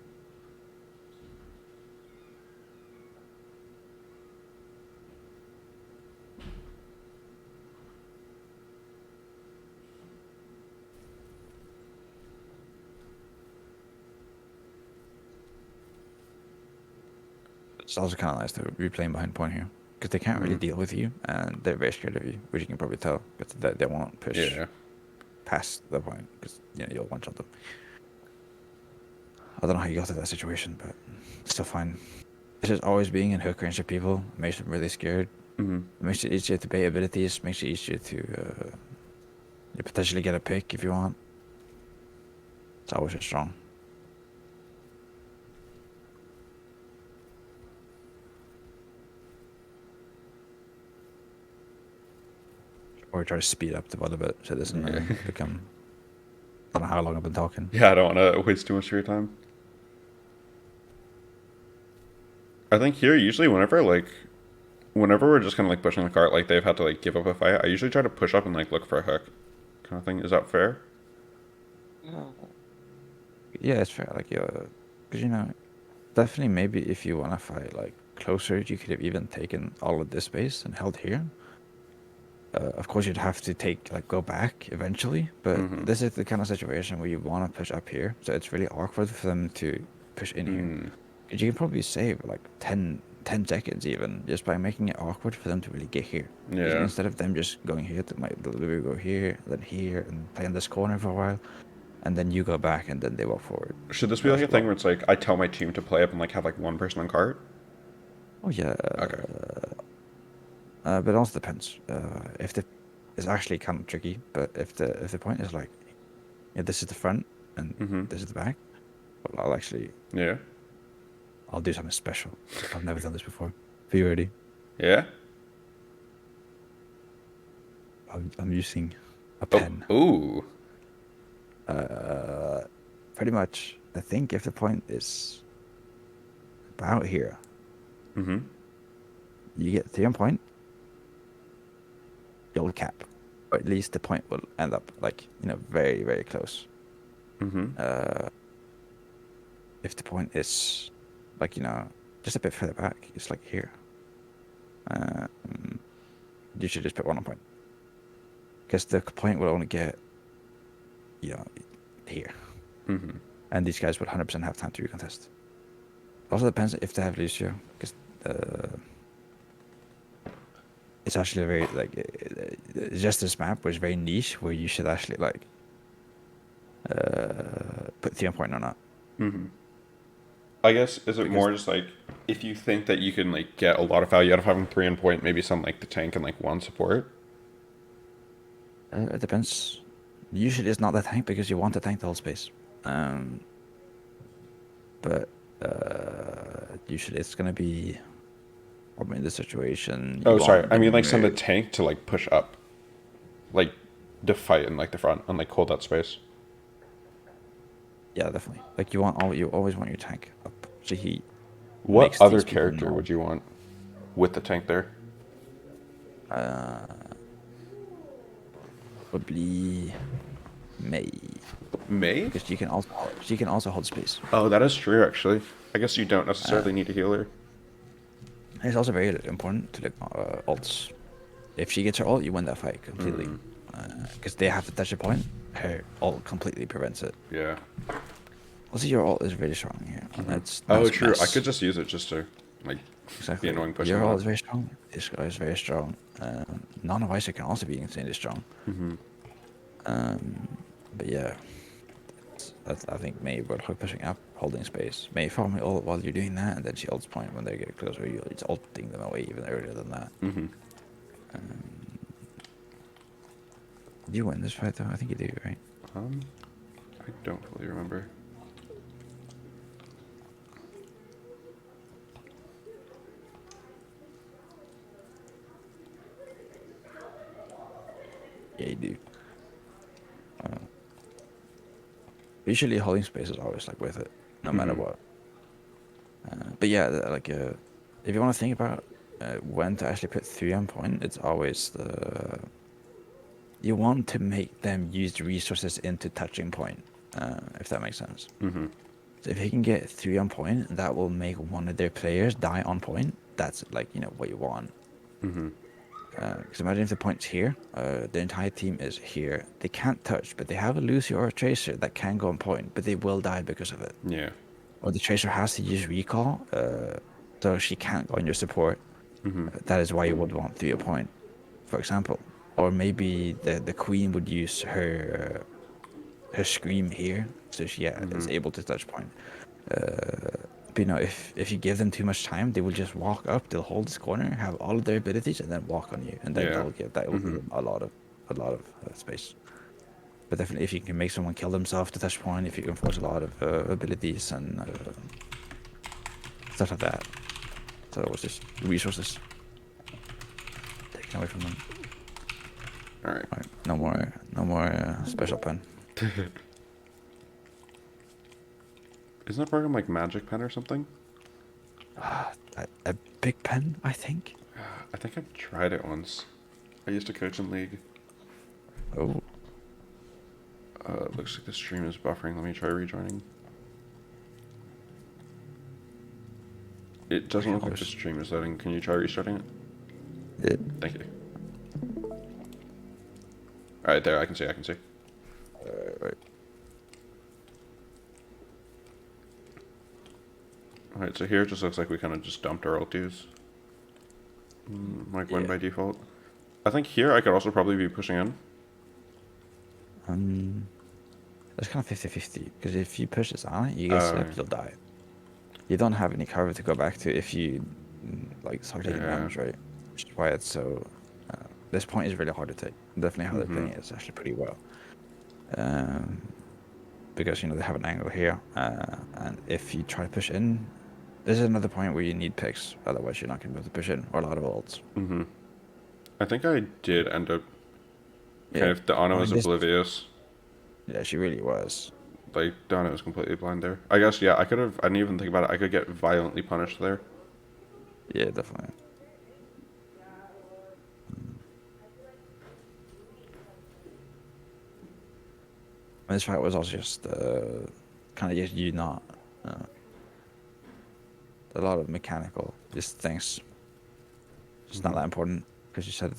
It's also kind of nice to be playing behind point here, because they can't really deal with you, and they're very scared of you, which you can probably tell, because they won't push past the point, because you'll one-shot them. I don't know how you got to that situation, but it's still fine. It's just always being in hook range of people makes them really scared. It makes it easier to bait abilities, makes it easier to potentially get a pick if you want. It's always just strong. Or try to speed up the bot a bit so it doesn't become. I don't know how long I've been talking. Yeah, I don't want to waste too much of your time. I think here, usually whenever we're just kind of like pushing the cart, like they've had to like give up a fight, I usually try to push up and like look for a hook kind of thing. Is that fair? Yeah, it's fair. Like, because definitely maybe if you want to fight like closer, you could have even taken all of this space and held here. Of course, you'd have to go back eventually, but this is the kind of situation where you want to push up here, so it's really awkward for them to push in here. Because you can probably save like 10 seconds even just by making it awkward for them to really get here. Yeah. Instead of them just going here, they might literally go here, then here, and play in this corner for a while, and then you go back, and then they walk forward. Should this be like a thing where it's like I tell my team to play up and like have like one person on cart? Oh yeah. Okay. But it also depends. It's actually kind of tricky. But if the point is like, this is the front and this is the back, well, I'll do something special. I've never done this before. Are you ready? Yeah. I'm using a pen. Ooh. Pretty much. I think if the point is about here, you get 3 on point. You'll cap, or at least the point will end up very, very close. If the point is just a bit further back, it's like here. You should just put 1 on point, because the point will only get here, and these guys will 100% have time to recontest. It also depends if they have Lucio, because it's actually a very just this map was very niche where you should actually put 3 on point or not. I guess is it more just like if you think that you can like get a lot of value out of having 3 on point, maybe some like the tank and like 1 support? It depends. Usually it's not the tank because you want the tank to hold space. But usually it's gonna be probably in this situation. Oh, sorry. I mean like send the tank to like push up, like to fight in like the front and like hold that space. Yeah, definitely. Like you always want your tank up. So he. What other character would you want with the tank there? Probably May. May? Because she can also hold space. Oh, that is true actually. I guess you don't necessarily need a healer. It's also very important to ults. If she gets her ult, you win that fight completely. Because they have to touch a point. Her ult completely prevents it. Yeah. Also, your ult is really strong here. And that's Oh, nice true. I mess. could just use it just to like be Exactly. annoying pushing Your them ult up. is very strong. This guy is very strong. Non-Visor can also be insanely strong. But yeah, I think May will her pushing up, holding space. May farming ult while you're doing that, and then she ults point when they get closer. It's ulting them away even earlier than that. Do you win this fight though? I think you do, right? I don't fully remember. Yeah, you do. Usually holding space is always like with it, no matter what. But yeah, if you want to think about when to actually put 3 on point, it's always you want to make them use the resources into touching point, if that makes sense. So if he can get 3 on point, that will make one of their players die on point. That's like, what you want. Because imagine if the point's here, the entire team is here. They can't touch, but they have a Lucy or a Tracer that can go on point, but they will die because of it. Yeah. Or the Tracer has to use recall, so she can't go on your support. That is why you would want 3 a point, for example. Or maybe the Queen would use her scream here, so she is able to touch point. But if you give them too much time, they will just walk up. They'll hold this corner, have all of their abilities, and then walk on you, and then Yeah. that will give them a lot of space. But definitely, if you can make someone kill themselves to touch point, if you can force a lot of abilities and stuff like that, so it was just resources taken away from them. All right. All right, no more special pen. Isn't that program like Magic Pen or something? A big pen, I think. I think I've tried it once. I used to coach in league. Oh, It looks like the stream is buffering. Let me try rejoining. It doesn't look like the stream is loading. Can you try restarting it? yeah. Thank you. All right, there. I can see. Right. All right, so here it just looks like we kind of just dumped our ultis. Like win by default. I think here I could also probably be pushing in. It's kind of 50-50, because if you push this on it, you get slept, you'll die. You don't have any cover to go back to if you start taking damage, right? Which is why it's so. This point is really hard to take. Definitely how they're playing it is actually pretty well. Because they have an angle here, and if you try to push in, this is another point where you need picks. Otherwise, you're not going to be able to push in, or a lot of ults. I think I did end up. Kind of, the Ana was oblivious. Yeah, she really was. Like, Donna was completely blind there. I guess, yeah, I didn't even think about it. I could get violently punished there. Yeah, definitely. This fight was also just kind of just you not a lot of mechanical just things. It's not that important because you said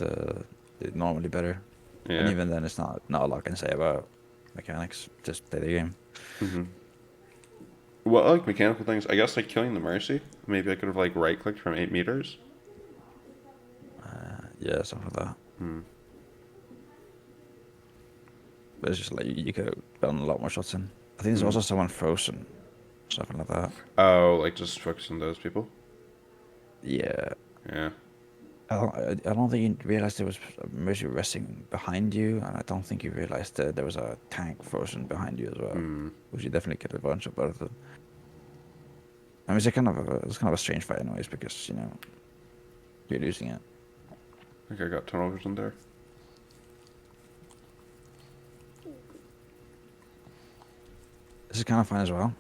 it's normally better. Yeah. And even then, it's not a lot I can say about mechanics. Just play the game. Well, I like mechanical things. I guess like killing the Mercy. Maybe I could have like right clicked from 8 meters. Yeah, something like that. But it's just like you could have done a lot more shots in. I think there's also someone frozen, something like that. Oh, like just focus on those people. Yeah. Yeah. I don't think you realized there was a Mercy resting behind you, and I don't think you realized that there was a tank frozen behind you as well, which you definitely get advantage of both of them. I mean, it's kind of a strange fight, anyways, because you're losing it. I think I got tunnel vision there. This is kind of fun as well.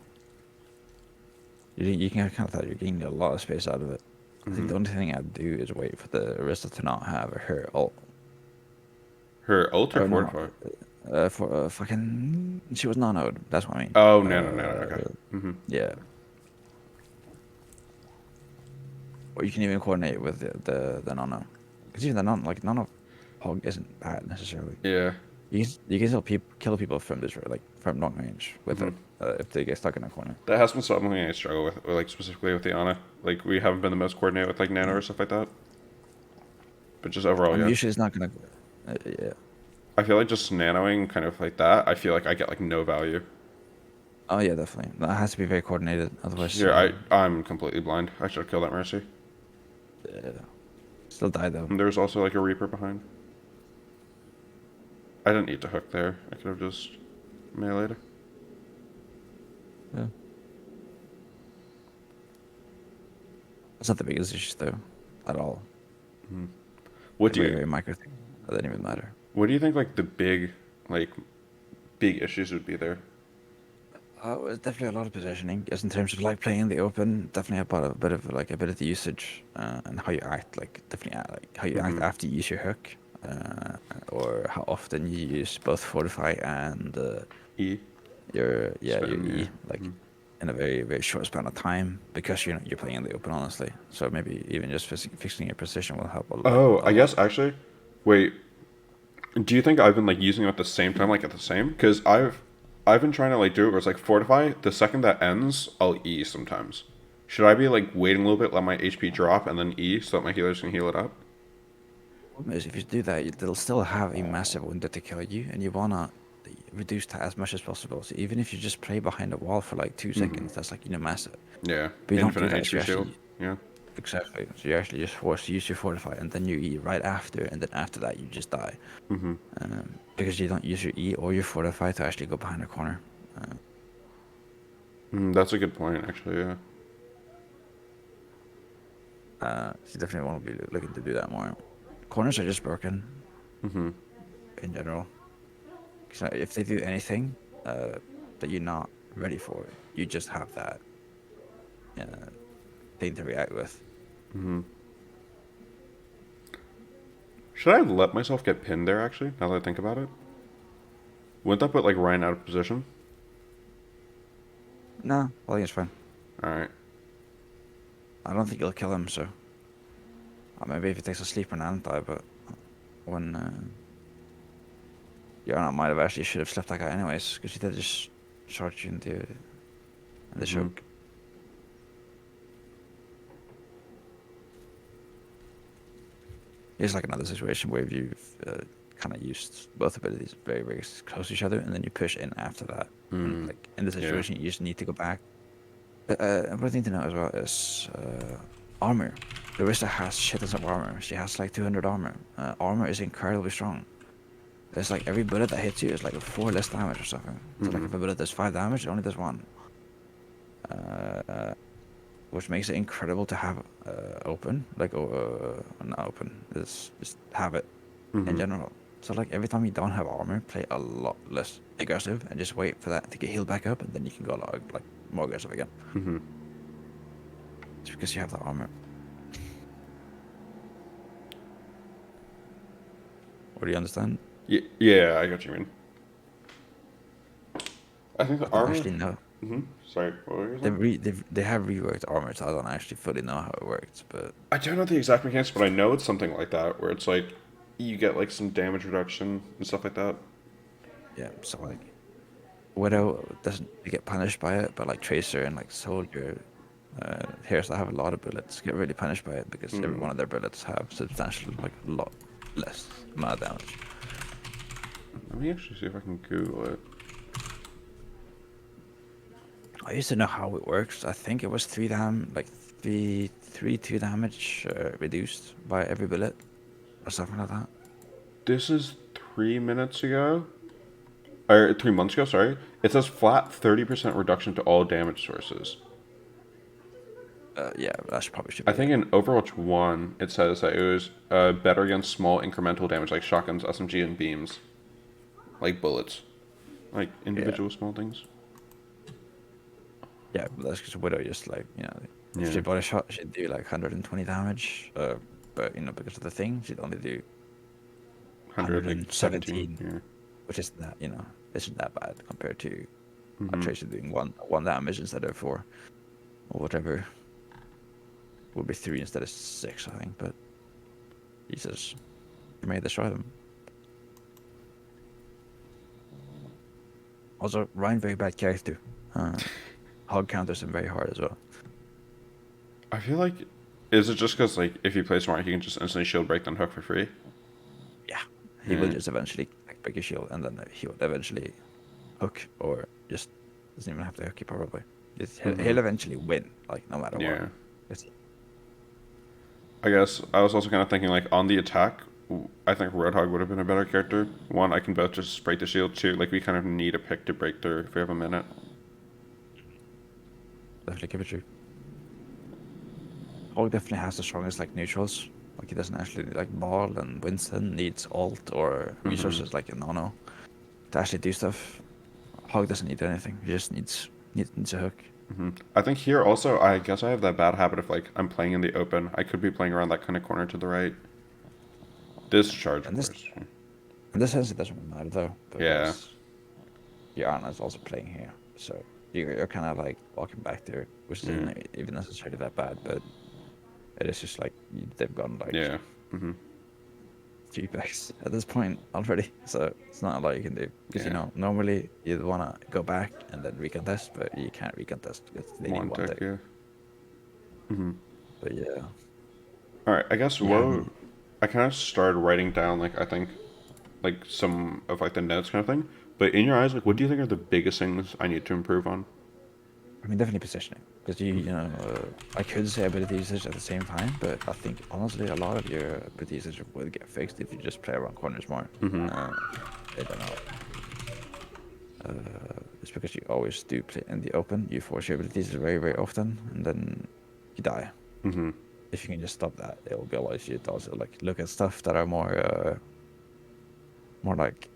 You can kind of tell you're getting a lot of space out of it. I think the only thing I'd do is wait for the Arista to not have her ult. Her ult or fortify? For fucking... She was nanoed, that's what I mean. Oh, no, okay. Yeah. Or you can even coordinate with the nano. Because even the nano, nano hog isn't bad necessarily. Yeah. You can still kill people from this like from long range with Hmm. it if they get stuck in a corner. That has been something I struggle with, or like specifically with the Ana. Like we haven't been the most coordinated with like nano or stuff like that. But just overall, yeah. Usually it's not gonna. Yeah. I feel like just nanoing kind of like that. I feel like I get like no value. Oh yeah, definitely. That has to be very coordinated. Otherwise, Here, I'm completely blind. I should have killed that Mercy. still die though. And there's also like a Reaper behind. I didn't need to hook there. I could have just meleeed. Yeah. That's not the biggest issue though, at all. What A do very you very micro thing. That didn't even matter. What do you think like the like big issues would be there? It's definitely a lot of positioning, just in terms of like playing in the open. Definitely about a bit of like ability usage and how you act. Like definitely like how you act Mm-hmm. after you use your hook, or how often you use both fortify and E. your Spin, yeah. E like in a very very short span of time because you're playing in the open honestly. So maybe even just fixing your position will help Oh, a I lot. guess actually. Wait, do you think I've been like using it at the same time, like at the same? Because I've been trying to like do it where it's like fortify. The second that ends, I'll E sometimes. Should I be like waiting a little bit, let my HP drop, and then E so that my healers can heal it up? Problem is if you do that, they'll still have a massive window to kill you, and you wanna reduce that as much as possible. So even if you just play behind a wall for like 2 seconds, that's like massive. Yeah, But you don't do infinite that. So HP you shield. actually Yeah. exactly. So you're actually just forced to use your fortify, and then you E right after, and then after that you just die, because you don't use your E or your fortify to actually go behind a corner. That's a good point, actually. Yeah. So you definitely want to be looking to do that more. Corners are just broken in general. So if they do anything that you're not ready for, you just have that thing to react with. Should I have let myself get pinned there? Actually, now that I think about it, wouldn't that put like Ryan out of position? No, I think it's fine. All right. I don't think you'll kill him, so maybe if he takes a sleeper and anti, but when Yarnat might have actually should have slept that guy anyways, because he did just charge you into the choke. It's like another situation where you've kind of used both abilities very, very close to each other, and then you push in after that. And, like in the Yeah. situation, you just need to go back. Another thing to know as well is armor. Larissa has shit tons of armor. She has like 200 armor. Armor is incredibly strong. There's like every bullet that hits you is like 4 less damage or something. So like if a bullet does 5 damage, it only does 1. Which makes it incredible to have open, like not open, just have it in general. So like every time you don't have armor, play a lot less aggressive and just wait for that to get healed back up, and then you can go like more aggressive again. It's because you have the armor. Or do you understand? Yeah, I got what you mean. I think the I don't armor. actually know. Sorry, what were you saying? They have reworked armor, so I don't actually fully know how it works, but I don't know the exact mechanics, but I know it's something like that, where it's like you get like some damage reduction and stuff like that. yeah. So like Widow doesn't get punished by it, but like Tracer and like Soldier, heroes that have a lot of bullets get really punished by it because every one of their bullets have substantial, like a lot less amount of damage. Let me actually see if I can Google it. I used to know how it works. I think it was 2 damage reduced by every bullet or something like that. This is 3 minutes ago, or 3 months ago. Sorry, it says flat 30% reduction to all damage sources. Yeah, probably should I be think it. in Overwatch 1, it says that it was better against small incremental damage like shotguns, SMG, and beams. Like bullets. Like Yeah, individual small things. yeah, but that's because Widow just like if she Yeah. body shot, she'd do like 120 damage. But because of the thing, she'd only do 100, like 17. 117, Yeah. which is that isn't that bad compared to a Tracer doing one damage instead of 4 or whatever. Would be 3 instead of 6, I think. But Jesus, you may destroy them. Also, Ryan very bad character. Hog counters him very hard as well. I feel like, is it just because like if you play smart, he can just instantly shield break then hook for free? Yeah, he will Hmm. just eventually like, break your shield, and then he will eventually hook, or just doesn't even have to hook you probably. He'll eventually win, like no matter what. Yeah. It's, I guess I was also kind of thinking like on the attack, I think Roadhog would have been a better character. One, I can both just break the shield. Two, like we kind of need a pick to break through if we have a minute. definitely give it true. Hog definitely has the strongest like neutrals. Like he doesn't actually like Ball, and Winston needs ult or Hmm. resources like a Nano to actually do stuff. Hog doesn't need anything. He just needs a hook. I think here also, I guess I have that bad habit of like I'm playing in the open. I could be playing around that kind of corner to the right. Discharge, of And this course. in this sense it doesn't really matter though, Yeah. because Yarna is also playing here. So you're kind of like walking back there, which Yeah. isn't even necessarily that bad, but it is just like they've gone like Yeah. Hmm. 3 packs at this point already. So it's not a lot you can do. Because, Yeah. normally you'd want to go back and then recontest, but you can't recontest because they need One one tick. tick. Yeah. Hmm. But yeah, All right. I guess you what haven't. I kind of started writing down like I think like some of like the notes kind of thing. But in your eyes, like, what do you think are the biggest things I need to improve on? I mean, definitely positioning. Because I could say ability usage at the same time, but I think honestly a lot of your ability usage will get fixed if you just play around corners more. Mm-hmm. Uh, I don't know. It's because you always do play in the open. You force your abilities very, very often, and then you die. Mm-hmm. If you can just stop that, it will be a lot easier to also like look at stuff that are more like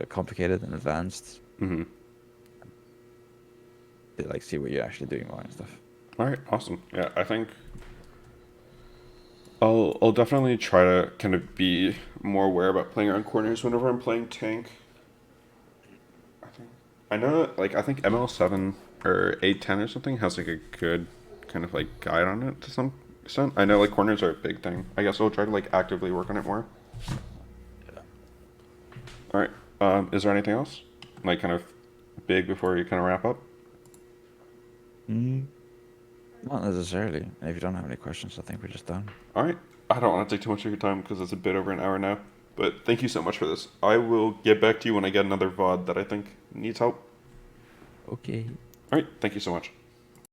complicated and advanced. Mm-hmm. To, like see what you're actually doing wrong and stuff. All right. Awesome. Yeah. I think I'll definitely try to kind of be more aware about playing around corners whenever I'm playing tank. I think I know like I think ML7 or 810 or something has like a good kind of like guide on it to some extent. I know like corners are a big thing. I guess I'll try to like actively work on it more. Yeah. All right. Is there anything else like kind of big before you kind of wrap up? Mm, not necessarily. If you don't have any questions, I think we're just done. All right. I don't want to take too much of your time because it's a bit over an hour now. But thank you so much for this. I will get back to you when I get another VOD that I think needs help. Okay. All right. Thank you so much.